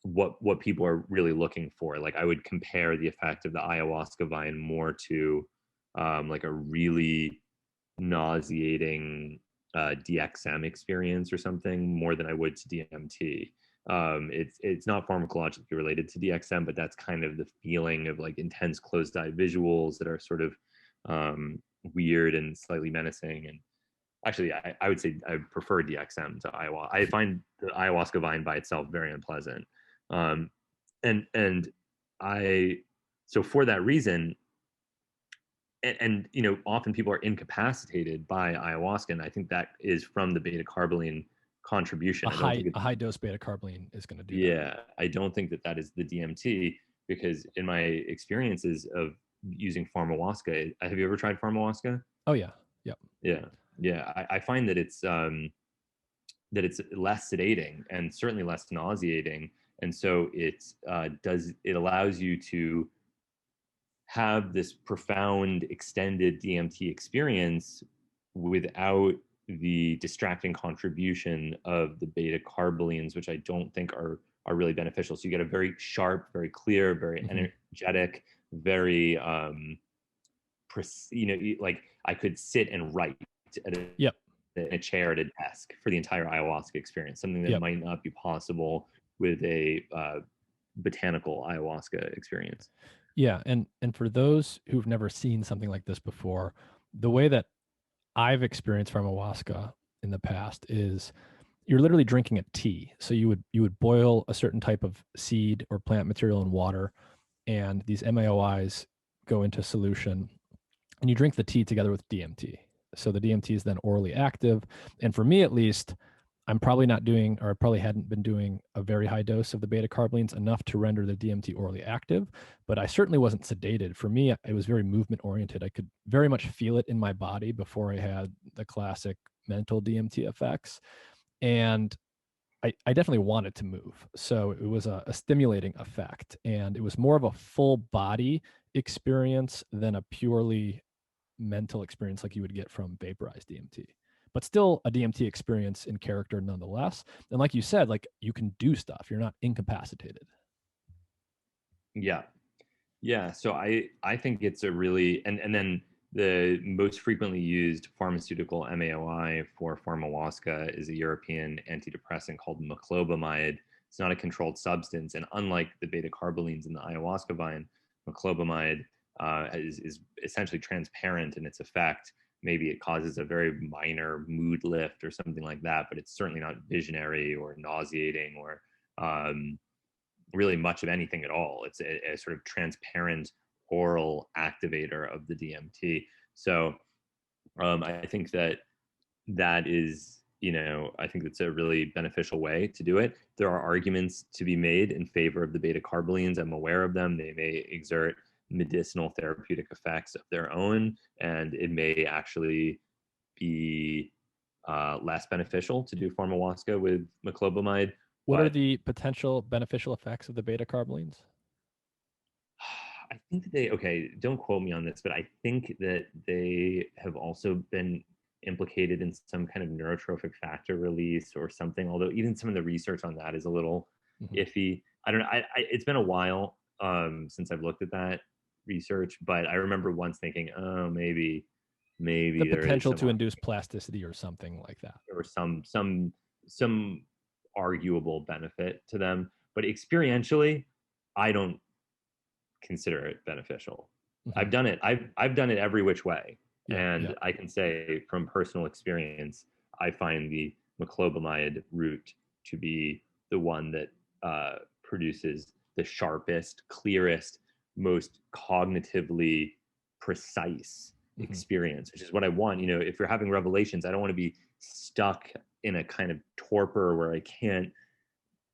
what people are really looking for. Like I would compare the effect of the ayahuasca vine more to like a really nauseating DXM experience or something more than I would to DMT. It's not pharmacologically related to DXM, but that's kind of the feeling of like intense closed eye visuals that are sort of weird and slightly menacing. And actually, I would say I prefer DXM to ayahuasca. I find the ayahuasca vine by itself very unpleasant. Um, and I so for that reason, and often people are incapacitated by ayahuasca, and I think that is from the beta carboline contribution. I don't think A it's high dose beta carboline is going to do that. yeah, I don't think that that is the DMT, because in my experiences of using pharmahuasca, have you ever tried pharmahuasca? Oh yeah. Yep. Yeah. Yeah, I find that it's less sedating and certainly less nauseating, and so it allows you to have this profound extended DMT experience without the distracting contribution of the beta carbolines, which I don't think are really beneficial. So you get a very sharp, very clear, very energetic, very like I could sit and write at Yep. in a chair at a desk for the entire ayahuasca experience, something that Yep. might not be possible with a botanical ayahuasca experience. Yeah, and for those who've never seen something like this before, the way that I've experienced Pharmahuasca in the past is you're literally drinking a tea. So you would boil a certain type of seed or plant material in water, and these MAOIs go into solution, and you drink the tea together with DMT. So the DMT is then orally active, and for me at least, I'm probably not doing, or I probably hadn't been doing a very high dose of the beta carbolines enough to render the DMT orally active, but I certainly wasn't sedated. For me, it was very movement oriented. I could very much feel it in my body before I had the classic mental DMT effects. And I definitely wanted to move. So it was a stimulating effect. And it was more of a full body experience than a purely mental experience like you would get from vaporized DMT. But still a DMT experience in character nonetheless. And like you said, like you can do stuff. You're not incapacitated. Yeah. Yeah. So I think it's a really and then the most frequently used pharmaceutical MAOI for pharmahuasca is a European antidepressant called meclobamide. It's not a controlled substance, and unlike the beta carbolines in the ayahuasca vine, meclobamide is essentially transparent in its effect. Maybe it causes a very minor mood lift or something like that, but it's certainly not visionary or nauseating or really much of anything at all. It's a sort of transparent oral activator of the DMT. So I think that is, I think that's a really beneficial way to do it. There are arguments to be made in favor of the beta carbolines. I'm aware of them. They may exert medicinal therapeutic effects of their own, and it may actually be less beneficial to do pharmahuasca with meclobamide. What are But the potential beneficial effects of the beta carbolines? I think that okay, don't quote me on this, but I think that they have also been implicated in some kind of neurotrophic factor release or something, although even some of the research on that is a little Mhm. iffy. I don't know. It's been a while since I've looked at that research, but I remember once thinking, oh, The maybe there is potential some to induce plasticity or something like that. or some arguable benefit to them. But experientially, I don't consider it beneficial. Mhm. I've done it. I've done it every which way, Yeah, yeah. and I can say from personal experience, I find the meclobamide route to be the one that produces the sharpest, clearest, most cognitively precise Mhm. experience, which is what I want. If you're having revelations, I don't want to be stuck in a kind of torpor where I can't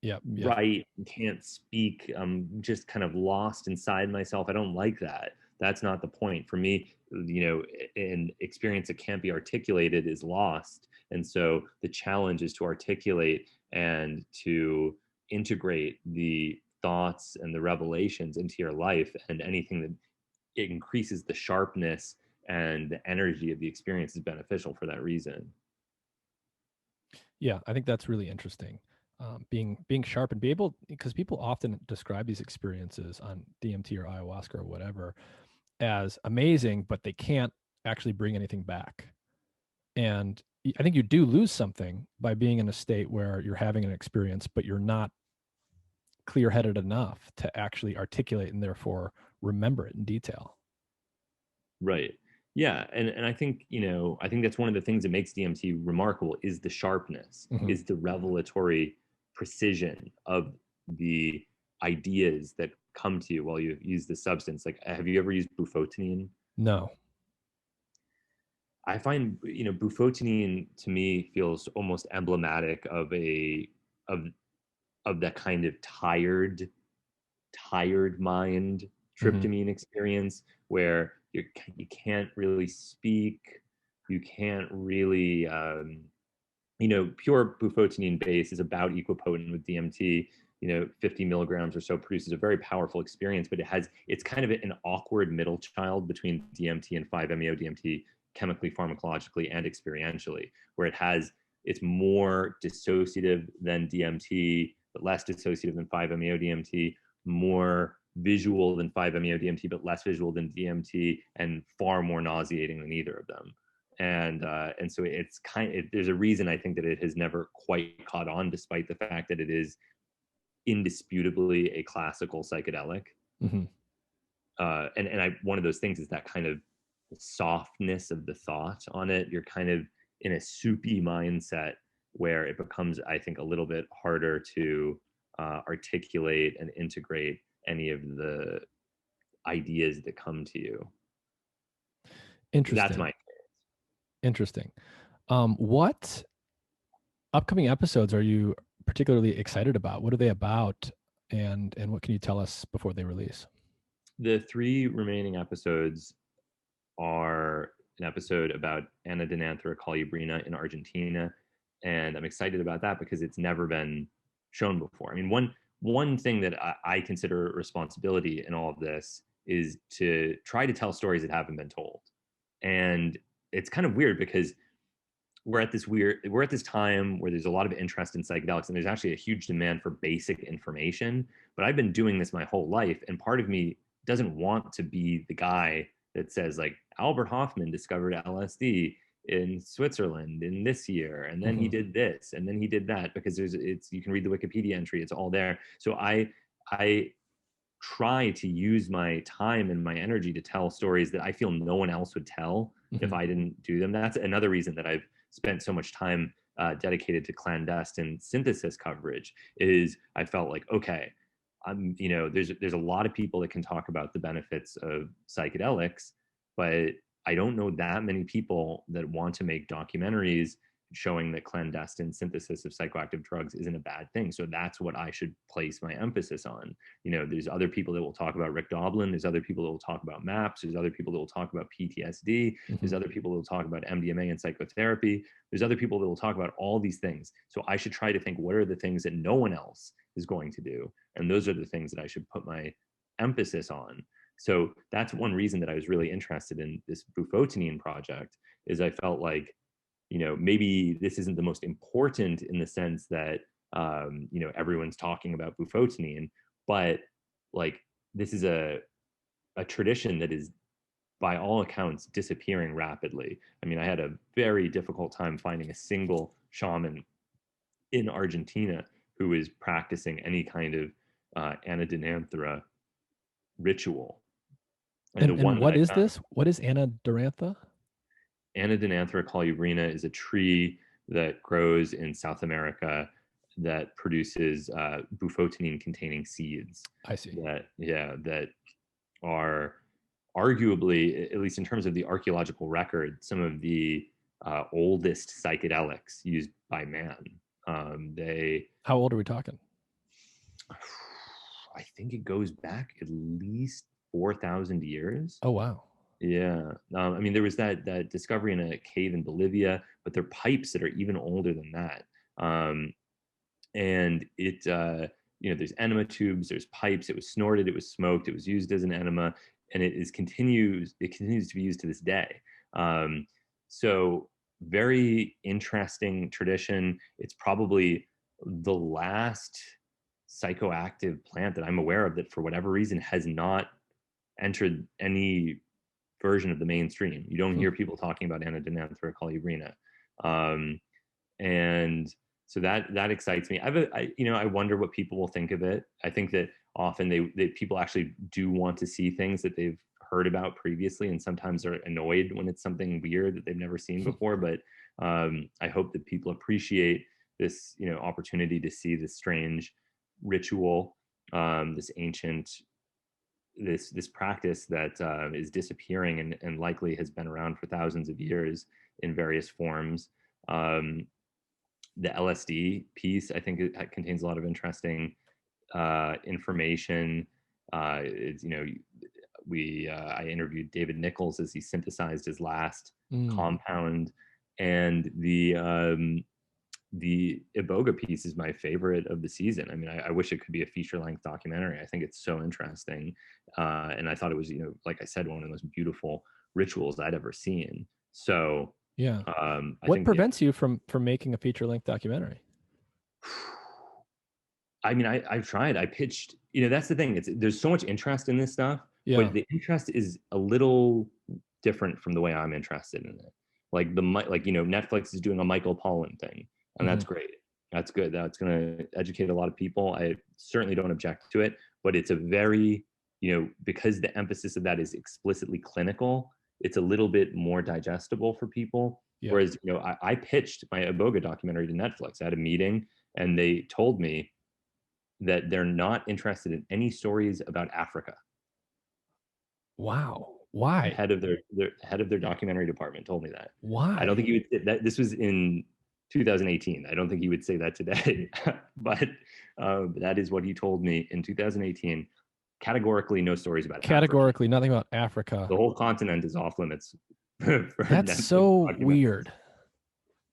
Yep, yep. write, can't speak. I'm just kind of lost inside myself. I don't like that. That's not the point. For me, an experience that can't be articulated is lost. And so the challenge is to articulate and to integrate the thoughts and the revelations into your life, and anything that it increases the sharpness and the energy of the experience is beneficial for that reason. Yeah, I think that's really interesting. Being sharp and be able, because people often describe these experiences on DMT or ayahuasca or whatever as amazing, but they can't actually bring anything back. And I think you do lose something by being in a state where you're having an experience, but you're not clear headed enough to actually articulate and therefore remember it in detail. Right. Yeah, and I think I think that's one of the things that makes DMT remarkable is the sharpness, Mhm. is the revelatory precision of the ideas that come to you while you use the substance. Like, have you ever used bufotenine? No. I find bufotenine to me feels almost emblematic of a of that kind of tired mind Hmm. tryptamine experience where you can't really speak. you can't really, pure bufotenine base is about equipotent with DMT. 50 milligrams or so produces a very powerful experience, but it's kind of an awkward middle child between DMT and 5-MeO-DMT chemically, pharmacologically, and experientially, where it's more dissociative than DMT, but less dissociative than 5-MeO-DMT, more visual than 5-MeO-DMT, but less visual than DMT, and far more nauseating than either of them. And so there's a reason I think that it has never quite caught on, despite the fact that it is indisputably a classical psychedelic. Mm-hmm. One of those things is that kind of softness of the thought on it. You're kind of in a soupy mindset where it becomes, I think, a little bit harder to articulate and integrate any of the ideas that come to you. Interesting. That's my experience. Interesting. What upcoming episodes are you particularly excited about? What are they about? And what can you tell us before they release? The 3 remaining episodes are an episode about Anadenanthera colubrina in Argentina. And I'm excited about that because it's never been shown before. I mean, one thing that I consider a responsibility in all of this is to try to tell stories that haven't been told. And it's kind of weird because we're at this time where there's a lot of interest in psychedelics, and there's actually a huge demand for basic information. But I've been doing this my whole life, and part of me doesn't want to be the guy that says, like, Albert Hofmann discovered LSD in Switzerland in this year, and then he did this, and then he did that, because you can read the Wikipedia entry, it's all there. So I try to use my time and my energy to tell stories that I feel no one else would tell if I didn't do them. That's another reason that I've spent so much time dedicated to clandestine synthesis coverage. Is I felt like, okay, there's a lot of people that can talk about the benefits of psychedelics, but I don't know that many people that want to make documentaries showing that clandestine synthesis of psychoactive drugs isn't a bad thing. So that's what I should place my emphasis on. There's other people that will talk about Rick Doblin. There's other people that will talk about MAPS. There's other people that will talk about PTSD. There's other people that will talk about MDMA and psychotherapy. There's other people that will talk about all these things. So I should try to think, what are the things that no one else is going to do? And those are the things that I should put my emphasis on. So that's one reason that I was really interested in this bufotenine project, is I felt like, maybe this isn't the most important in the sense that, everyone's talking about bufotenine, but like, this is a tradition that is, by all accounts, disappearing rapidly. I mean, I had a very difficult time finding a single shaman in Argentina who is practicing any kind of Anadenanthera ritual. And what is this? What is Anadenanthera? Anadenanthera colubrina is a tree that grows in South America that produces bufotenine-containing seeds. I see. That are arguably, at least in terms of the archaeological record, some of the oldest psychedelics used by man. How old are we talking? I think it goes back at least 4,000 years. Oh, wow. Yeah. I mean, there was that discovery in a cave in Bolivia, but there are pipes that are even older than that. And it, there's enema tubes, there's pipes, it was snorted, it was smoked, it was used as an enema, and it continues to be used to this day. So very interesting tradition. It's probably the last psychoactive plant that I'm aware of that, for whatever reason, has not entered any version of the mainstream. You don't hear people talking about Anadenanthera colubrina. And so that excites me. I wonder what people will think of it. I think that often people actually do want to see things that they've heard about previously, and sometimes are annoyed when it's something weird that they've never seen before. But I hope that people appreciate this, opportunity to see this strange ritual, this ancient, this practice that is disappearing and likely has been around for thousands of years in various forms. The LSD piece, I think, it contains a lot of interesting information. It's, I interviewed David Nichols as he synthesized his last Mm. compound, and the Iboga piece is my favorite of the season. I mean, I wish it could be a feature-length documentary. I think it's so interesting, and I thought it was, like I said, one of the most beautiful rituals I'd ever seen. So, Yeah. I What think, prevents you from making a feature-length documentary? I mean, I've tried. I pitched. That's the thing. There's so much interest in this stuff, Yeah. but the interest is a little different from the way I'm interested in it. Like Netflix is doing a Michael Pollan thing, and that's great. That's good. That's going to educate a lot of people. I certainly don't object to it, but it's a very, because the emphasis of that is explicitly clinical, it's a little bit more digestible for people. Yeah. Whereas, I pitched my Iboga documentary to Netflix. I had a meeting, and they told me that they're not interested in any stories about Africa. Wow. The Why? head of their documentary department told me that. Why? I don't think he would say that. This was in 2018. I don't think he would say that today, but that is what he told me in 2018. Categorically, no stories about Categorically, Africa. nothing about Africa. The whole continent is off limits. For That's Netflix so documentaries. weird.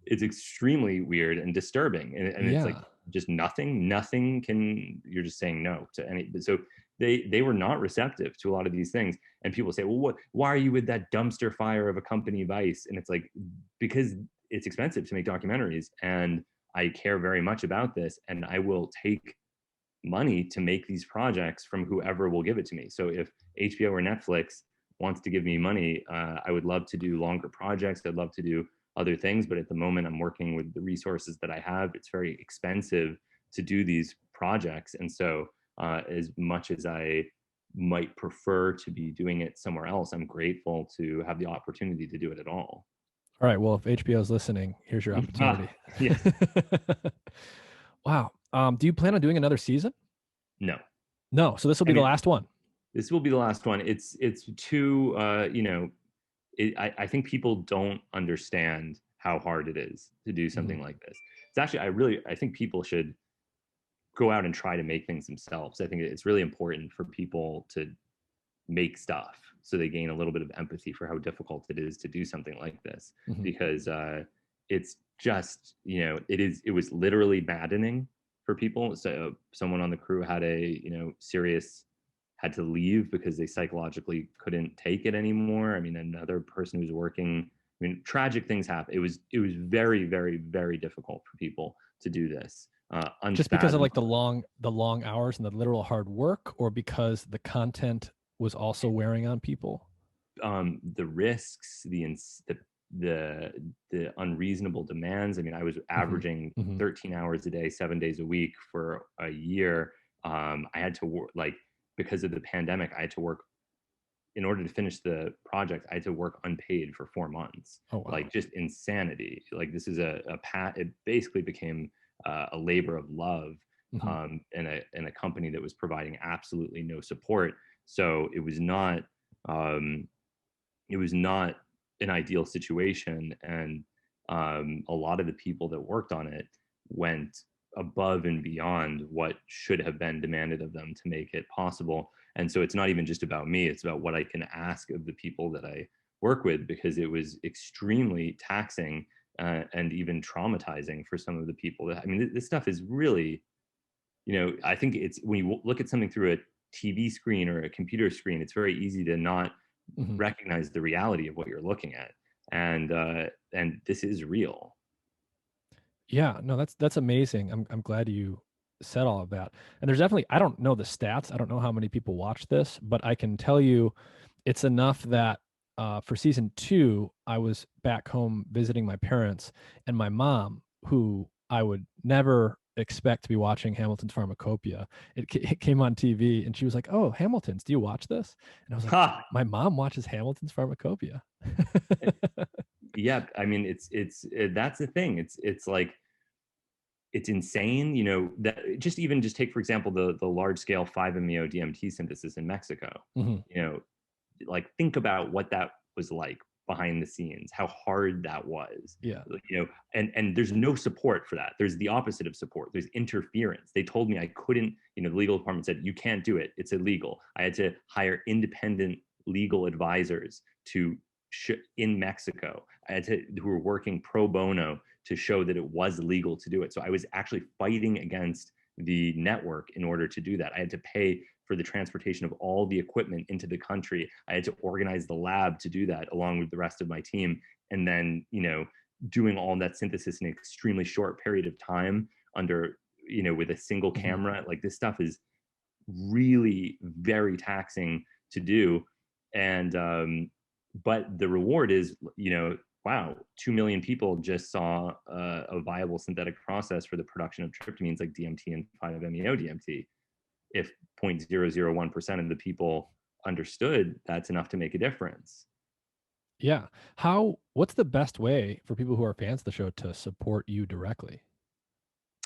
It's extremely weird and disturbing, and it's like just nothing can. You're just saying no to any. So they were not receptive to a lot of these things, and people say, well, why are you with that dumpster fire of a company, Vice? And it's like, because it's expensive to make documentaries, and I care very much about this, and I will take money to make these projects from whoever will give it to me. So if HBO or Netflix wants to give me money, I would love to do longer projects. I'd love to do other things, but at the moment I'm working with the resources that I have. It's very expensive to do these projects, and so as much as I might prefer to be doing it somewhere else, I'm grateful to have the opportunity to do it at all. All right. Well, if HBO is listening, here's your opportunity. Yeah. Wow. Do you plan on doing another season? No. No. So this will be the last one. This will be the last one. It's too, I think people don't understand how hard it is to do something like this. It's actually, I think people should go out and try to make things themselves. I think it's really important for people to make stuff so they gain a little bit of empathy for how difficult it is to do something like this, because it's just, it was literally maddening for people. So someone on the crew had had to leave because they psychologically couldn't take it anymore. I mean, another person who's working, tragic things happen. It was very, very, very difficult for people to do this. Just because of like the long hours and the literal hard work, or because the content was also wearing on people? The risks, the unreasonable demands. I mean, I was averaging 13 hours a day, 7 days a week for a year. I had to work, because of the pandemic, I had to work in order to finish the project. I had to work unpaid for 4 months. Oh, wow. Like, just insanity. Like, this is it basically became a labor of love, in a company that was providing absolutely no support. So it was not an ideal situation, and a lot of the people that worked on it went above and beyond what should have been demanded of them to make it possible. And so it's not even just about me, it's about what I can ask of the people that I work with, because it was extremely taxing and even traumatizing for some of the people. This stuff is really, I think it's, when you look at something through a TV screen or a computer screen, it's very easy to not recognize the reality of what you're looking at. And this is real. Yeah, no, that's amazing. I'm glad you said all of that. And there's definitely, I don't know the stats. I don't know how many people watch this, but I can tell you it's enough that for season 2, I was back home visiting my parents, and my mom, who I would never expect to be watching Hamilton's Pharmacopeia, it came on TV, and she was like, "Oh, Hamilton's, do you watch this?" And I was like, "My mom watches Hamilton's Pharmacopeia." Yeah, it's that's the thing. It's like, it's insane, that just take, for example, the large scale 5-MeO DMT synthesis in Mexico. Like, think about what that was like. behind the scenes, how hard that was. Yeah. You know, and there's no support for that. There's the opposite of support. There's interference. They told me I couldn't, you know, the legal department said, you can't do it. It's illegal. I had to hire independent legal advisors to in Mexico. Who were working pro bono to show that it was legal to do it. So I was actually fighting against the network in order to do that. I had to pay for the transportation of all the equipment into the country. I had to organize the lab to do that along with the rest of my team. And then, you know, doing all that synthesis in an extremely short period of time under, you know, with a single camera. Like, this stuff is really very taxing to do. And, but the reward is, you know, wow, 2 million people just saw a viable synthetic process for the production of tryptamines like DMT and 5-MeO-DMT. If 0.001% of the people understood, that's enough to make a difference. Yeah. What's the best way for people who are fans of the show to support you directly?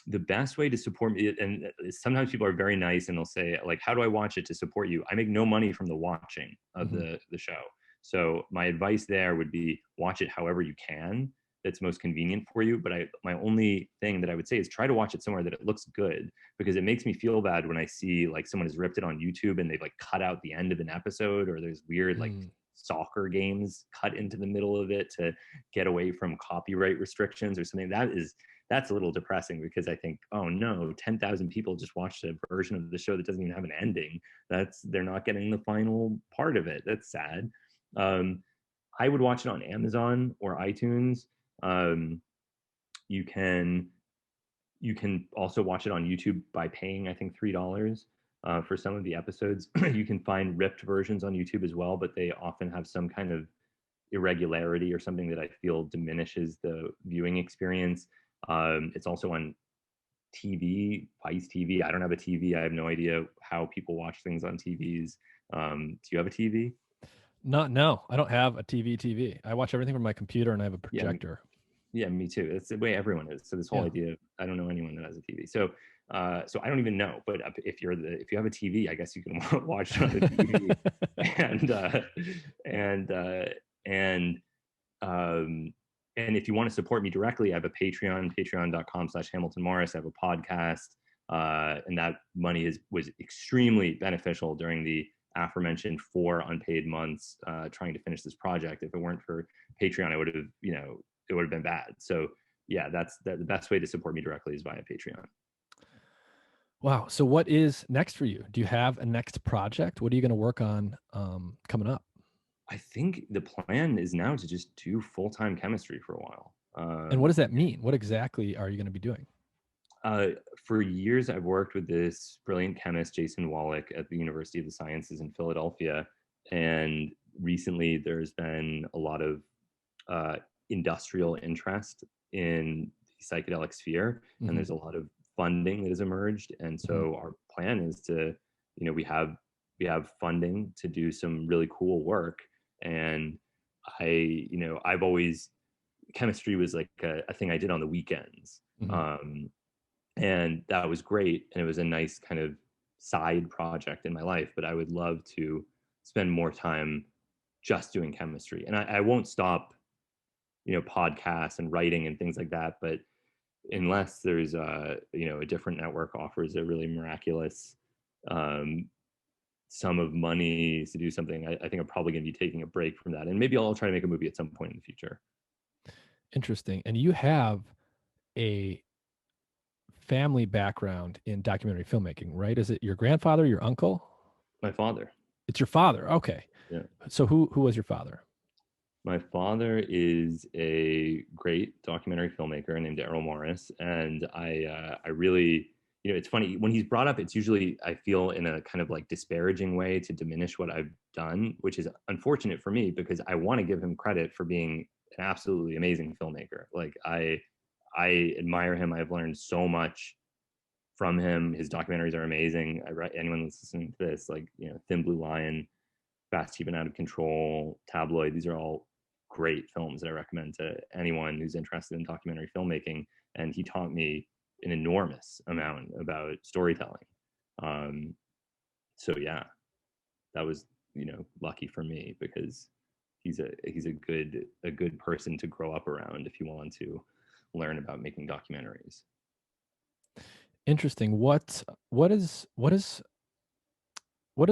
The best way to support me, and sometimes people are very nice and they'll say, like, how do I watch it to support you? I make no money from the watching of the show. So my advice there would be watch it however you can that's most convenient for you. But my only thing that I would say is try to watch it somewhere that it looks good, because it makes me feel bad when I see like someone has ripped it on YouTube and they've like cut out the end of an episode, or there's weird like soccer games cut into the middle of it to get away from copyright restrictions or something. That's a little depressing, because I think, oh no, 10,000 people just watched a version of the show that doesn't even have an ending. They're not getting the final part of it. That's sad. I would watch it on Amazon or iTunes. You can also watch it on YouTube by paying, I think, $3 for some of the episodes. You can find ripped versions on YouTube as well, but they often have some kind of irregularity or something that I feel diminishes the viewing experience. It's also on TV, Vice TV. I don't have a TV. I have no idea how people watch things on TVs. Do you have a TV? No, I don't have a TV. I watch everything from my computer, and I have a projector. Yeah, me too. It's the way everyone is. So this whole idea, I don't know anyone that has a TV. So so I don't even know. But if you have a TV, I guess you can watch it on the TV. And if you want to support me directly, I have a Patreon, patreon.com/Hamilton Morris. I have a podcast, and that money was extremely beneficial during the aforementioned 4 unpaid months trying to finish this project. If it weren't for Patreon, I would have, you know, it would have been bad. So yeah, that's the best way to support me directly is via Patreon. Wow. So what is next for you? Do you have a next project? What are you going to work on coming up? I think the plan is now to just do full-time chemistry for a while. And what does that mean? What exactly are you going to be doing? For years, I've worked with this brilliant chemist, Jason Wallach, at the University of the Sciences in Philadelphia. And recently, there's been a lot of industrial interest in the psychedelic sphere, and there's a lot of funding that has emerged. And so our plan is to, you know, we have funding to do some really cool work. And I've always, chemistry was like a thing I did on the weekends. And that was great. And it was a nice kind of side project in my life, but I would love to spend more time just doing chemistry. And I won't stop, you know, podcasts and writing and things like that. But unless there's a different network offers a really miraculous sum of money to do something, I think I'm probably going to be taking a break from that. And maybe I'll try to make a movie at some point in the future. Interesting. And you have a family background in documentary filmmaking, right? Is it your grandfather, your uncle? My father. It's your father. Okay. Yeah. So who was your father? My father is a great documentary filmmaker named Errol Morris. And I really, you know, it's funny when he's brought up, it's usually, I feel, in a kind of like disparaging way to diminish what I've done, which is unfortunate for me because I want to give him credit for being an absolutely amazing filmmaker. Like I admire him. I've learned so much from him. His documentaries are amazing. Anyone that's listening to this, like, you know, Thin Blue Line, Fast, Cheap, and Out of Control, Tabloid, these are all great films that I recommend to anyone who's interested in documentary filmmaking. And he taught me an enormous amount about storytelling. So yeah, that was, you know, lucky for me because he's a good person to grow up around if you want to learn about making documentaries. Interesting. What is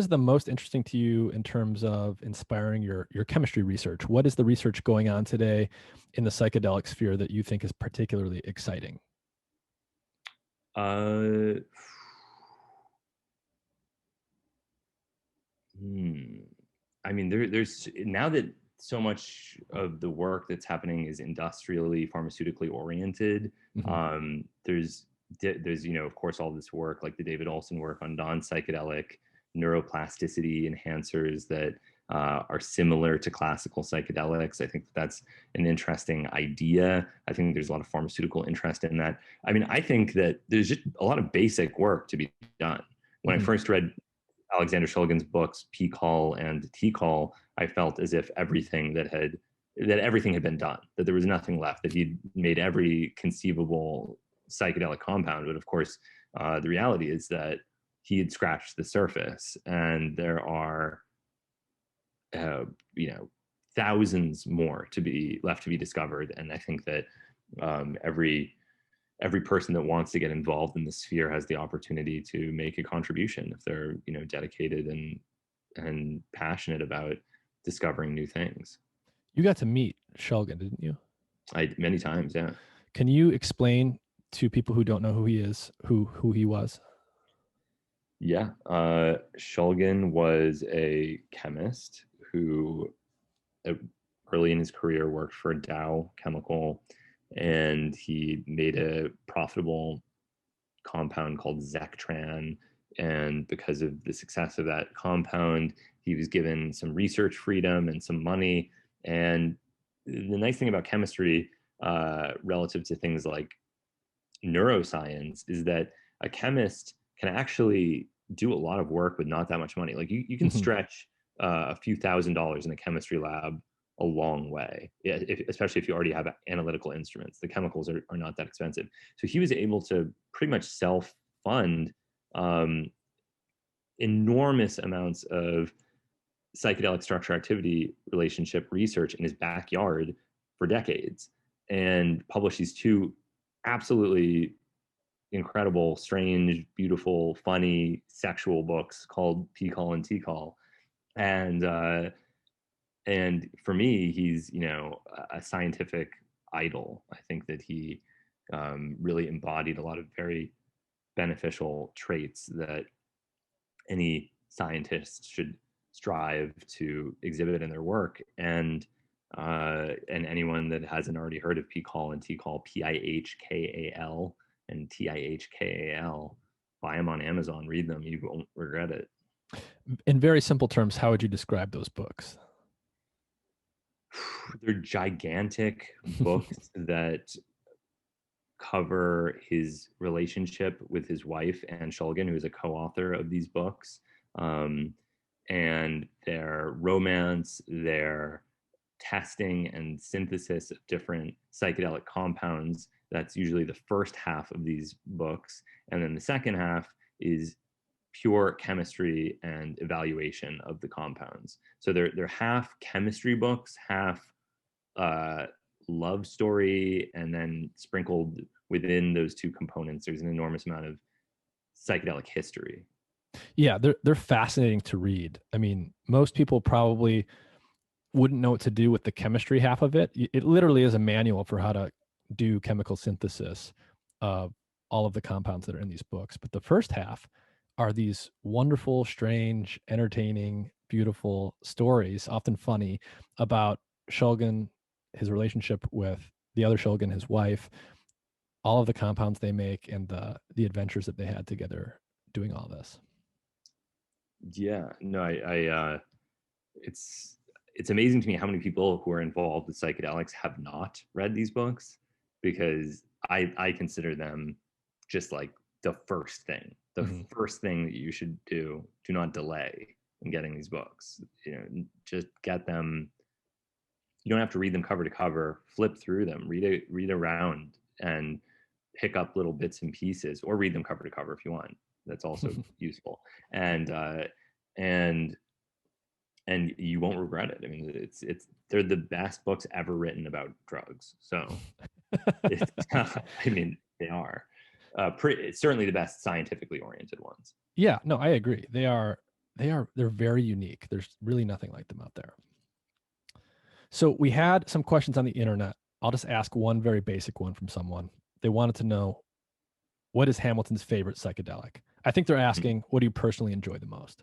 the most interesting to you in terms of inspiring your chemistry research? What is the research going on today in the psychedelic sphere that you think is particularly exciting? Uh, hmm. I mean, there's now that so much of the work that's happening is industrially, pharmaceutically oriented. Hmm. There's of course all this work like the David Olson work on non-psychedelic neuroplasticity enhancers that are similar to classical psychedelics. I think that's an interesting idea. I think there's a lot of pharmaceutical interest in that. I mean, I think that there's just a lot of basic work to be done. When I Hmm. first read Alexander Shulgin's books, P-Call and T-Call, I felt as if everything had been done, that there was nothing left, that he'd made every conceivable psychedelic compound. But of course, the reality is that he had scratched the surface, and there are, uh, you know, thousands more to be left to be discovered. And I think that every person that wants to get involved in the sphere has the opportunity to make a contribution if they're dedicated and passionate about discovering new things. You got to meet Shulgin, didn't you? I many times, yeah. Can you explain to people who don't know who he is, who he was? Yeah, Shulgin was a chemist who uh, early in his career worked for Dow Chemical, and he made a profitable compound called Zectran. And because of the success of that compound, he was given some research freedom and some money. And the nice thing about chemistry, relative to things like neuroscience, is that a chemist can actually do a lot of work with not that much money. Like you can Hmm. stretch a few $1,000s in a chemistry lab a long way, especially if you already have analytical instruments. The chemicals are not that expensive. So he was able to pretty much self fund um, enormous amounts of psychedelic structure activity relationship research in his backyard for decades, and published these two absolutely incredible, strange, beautiful, funny, sexual books called P-Call and T-Call. And for me, he's a scientific idol. I think that he really embodied a lot of very beneficial traits that any scientist should strive to exhibit in their work. And anyone that hasn't already heard of P-Call and T-Call, Pihkal and Tihkal, buy them on Amazon, read them. You won't regret it. In very simple terms, how would you describe those books? They're gigantic books that cover his relationship with his wife, Anne Shulgin, who is a co-author of these books, and their romance, their testing and synthesis of different psychedelic compounds. That's usually the first half of these books. And then the second half is pure chemistry and evaluation of the compounds. So they're half chemistry books, half uh, love story, and then sprinkled within those two components, there's an enormous amount of psychedelic history. Yeah, they're fascinating to read. I mean, most people probably wouldn't know what to do with the chemistry half of it. It literally is a manual for how to do chemical synthesis of all of the compounds that are in these books. But the first half are these wonderful, strange, entertaining, beautiful stories, often funny, about Shulgin, his relationship with the other Shulgin, his wife, all of the compounds they make, and the adventures that they had together doing all this. Yeah, no, it's it's amazing to me how many people who are involved with psychedelics have not read these books, because I consider them just like the Mhm. first thing that you should do. Do not delay in getting these books. Just get them. You don't have to read them cover to cover. Flip through them, read around, and pick up little bits and pieces, or read them cover to cover if you want. That's also useful. And and you won't regret it. I mean, they're the best books ever written about drugs. So it's, I mean, they are it's certainly the best scientifically oriented ones. Yeah, no, I agree. They're very unique. There's really nothing like them out there. So we had some questions on the internet. I'll just ask one very basic one from someone. They wanted to know, what is Hamilton's favorite psychedelic? I think they're asking, what do you personally enjoy the most?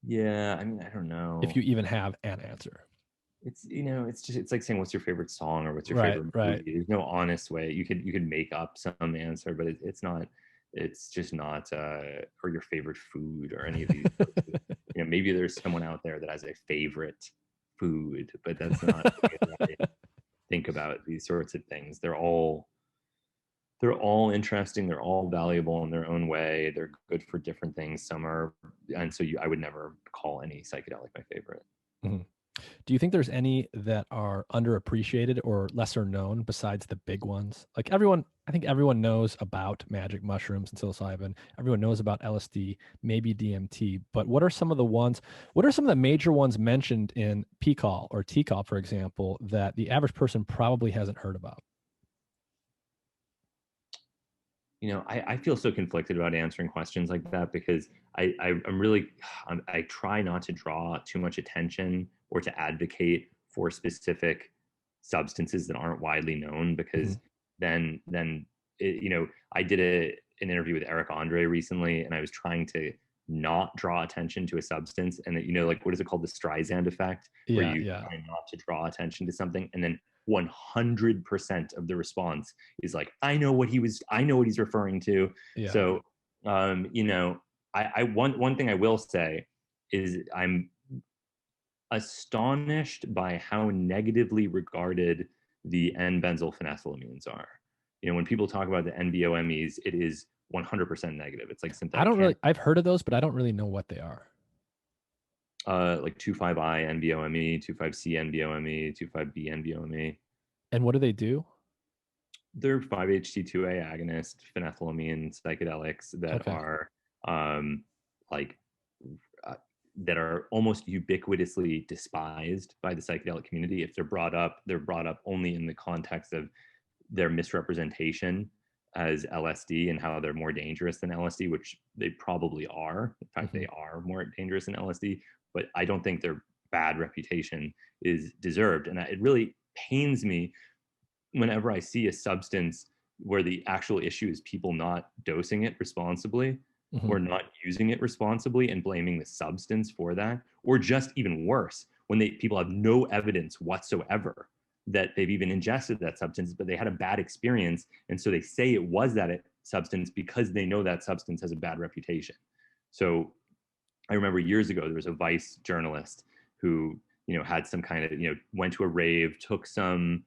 Yeah, I mean, I don't know. If you even have an answer. It's, it's like saying what's your favorite song or what's your Right, favorite movie. right. There's no honest way. You could make up some answer, but it's not. It's just not. Or your favorite food or any of these. Maybe there's someone out there that has a favorite food, but that's not the way that I think about these sorts of things. They're all interesting. They're all valuable in their own way. They're good for different things. Some are, and so I would never call any psychedelic my favorite. Mm-hmm. Do you think there's any that are underappreciated or lesser known besides the big ones? Like I think everyone knows about magic mushrooms and psilocybin. Everyone knows about LSD, maybe DMT, but what are some of the major ones mentioned in PCAL or TCAL, for example, that the average person probably hasn't heard about? I feel so conflicted about answering questions like that because I try not to draw too much attention or to advocate for specific substances that aren't widely known, because then I did an interview with Eric Andre recently, and I was trying to not draw attention to a substance, and that, like, what is it called, the Streisand effect, where you try not to draw attention to something, and then 100% of the response is like, I know what he's referring to. Yeah. So I one thing I will say is I'm astonished by how negatively regarded the N-benzyl phenethylamines are. When people talk about the NBOMEs, it is 100% negative. It's like synthetic. I've heard of those, but I don't really know what they are. Like 25I NBOME, 25C NBOME, 25B NBOME. And what do they do? They're 5-HT2A agonist phenethylamine psychedelics that are that are almost ubiquitously despised by the psychedelic community. If they're brought up only in the context of their misrepresentation as LSD and how they're more dangerous than LSD, which they probably are. In fact, they are more dangerous than LSD, but I don't think their bad reputation is deserved. And it really pains me whenever I see a substance where the actual issue is people not dosing it responsibly or not using it responsibly and blaming the substance for that, or just even worse, when people have no evidence whatsoever that they've even ingested that substance, but they had a bad experience, and so they say it was that substance because they know that substance has a bad reputation. So I remember years ago, there was a Vice journalist who, had some kind of, went to a rave, took some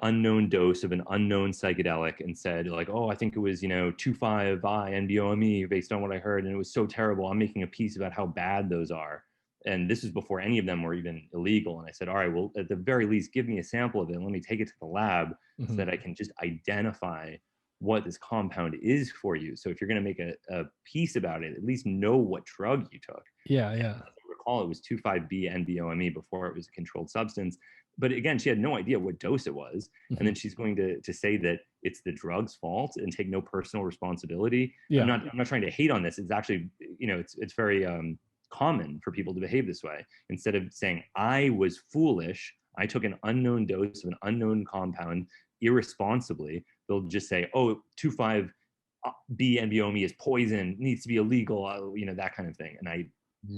unknown dose of an unknown psychedelic and said, like, oh, I think it was, 25I NBOME based on what I heard. And it was so terrible. I'm making a piece about how bad those are. And this was before any of them were even illegal. And I said, all right, well, at the very least, give me a sample of it and let me take it to the lab so that I can just identify what this compound is for you. So if you're going to make a piece about it, at least know what drug you took. Yeah. And as I recall, it was 25B NBOME before it was a controlled substance. But again, she had no idea what dose it was. And then she's going to say that it's the drug's fault and take no personal responsibility. Yeah. I'm not trying to hate on this. It's actually, it's very common for people to behave this way. Instead of saying, I was foolish, I took an unknown dose of an unknown compound irresponsibly, they'll just say, oh, 25B NBOME is poison, needs to be illegal, that kind of thing. And I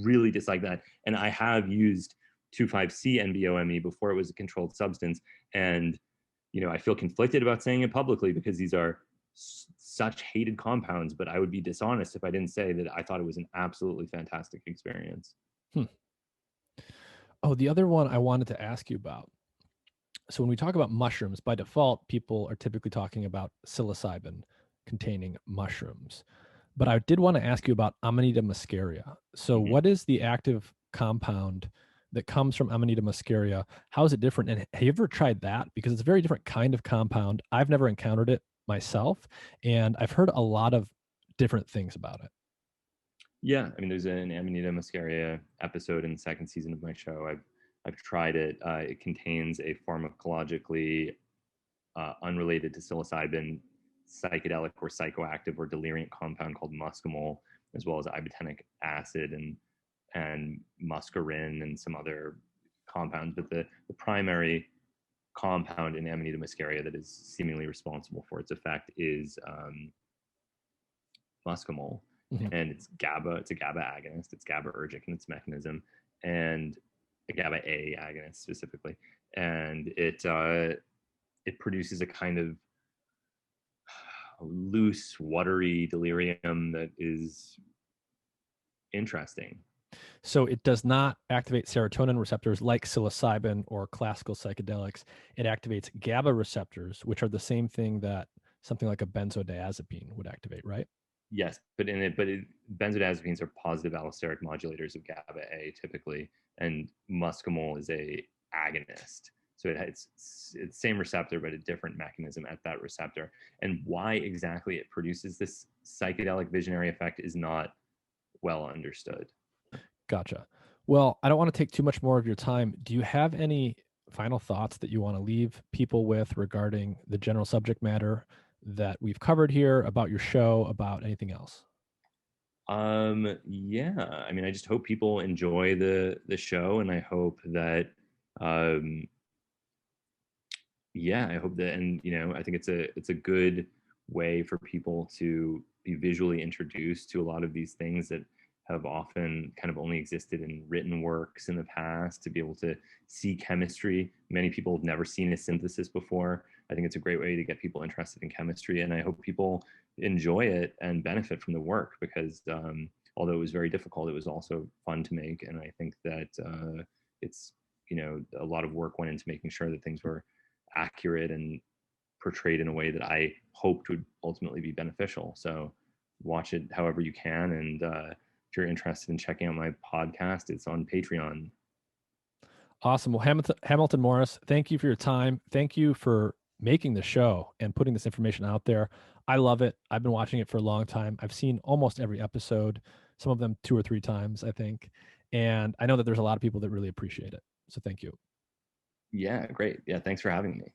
really dislike that. And I have used 25C NBOME before it was a controlled substance. And, I feel conflicted about saying it publicly because these are such hated compounds, but I would be dishonest if I didn't say that I thought it was an absolutely fantastic experience. Oh, the other one I wanted to ask you about. So when we talk about mushrooms, by default, people are typically talking about psilocybin containing mushrooms. But I did want to ask you about Amanita muscaria. So what is the active compound that comes from Amanita muscaria? How is it different? And have you ever tried that? Because it's a very different kind of compound. I've never encountered it myself, and I've heard a lot of different things about it. Yeah, I mean, there's an Amanita muscaria episode in the second season of my show. I've tried it. It contains a pharmacologically unrelated to psilocybin psychedelic or psychoactive or deliriant compound called muscimol, as well as ibotenic acid and muscarine and some other compounds. But the primary compound in Amanita muscaria that is seemingly responsible for its effect is muscimol, Mhm. and it's GABA. It's a GABA agonist. It's GABAergic in its mechanism, and a GABA A agonist specifically, and it produces a kind of loose, watery delirium that is interesting. So it does not activate serotonin receptors like psilocybin or classical psychedelics. It activates GABA receptors, which are the same thing that something like a benzodiazepine would activate, right? Yes, benzodiazepines are positive allosteric modulators of GABA A typically, and muscimol is a agonist. So it's same receptor but a different mechanism at that receptor. And why exactly it produces this psychedelic visionary effect is not well understood. Gotcha. Well, I don't want to take too much more of your time. Do you have any final thoughts that you want to leave people with regarding the general subject matter that we've covered here, about your show, about anything else? Yeah, I mean, I just hope people enjoy the show, and I hope that um yeah, I hope that, and I think it's a good way for people to be visually introduced to a lot of these things that have often kind of only existed in written works in the past, to be able to see chemistry. Many people have never seen a synthesis before. I think it's a great way to get people interested in chemistry, and I hope people enjoy it and benefit from the work, because although it was very difficult, it was also fun to make, and I think that it's a lot of work went into making sure that things were accurate and portrayed in a way that I hoped would ultimately be beneficial. So watch it however you can. And if you're interested in checking out my podcast, it's on Patreon. Awesome. Well, Hamilton Morris, thank you for your time. Thank you for making the show and putting this information out there. I love it. I've been watching it for a long time. I've seen almost every episode, some of them 2 or 3 times, I think. And I know that there's a lot of people that really appreciate it. So thank you. Yeah, great. Yeah, thanks for having me.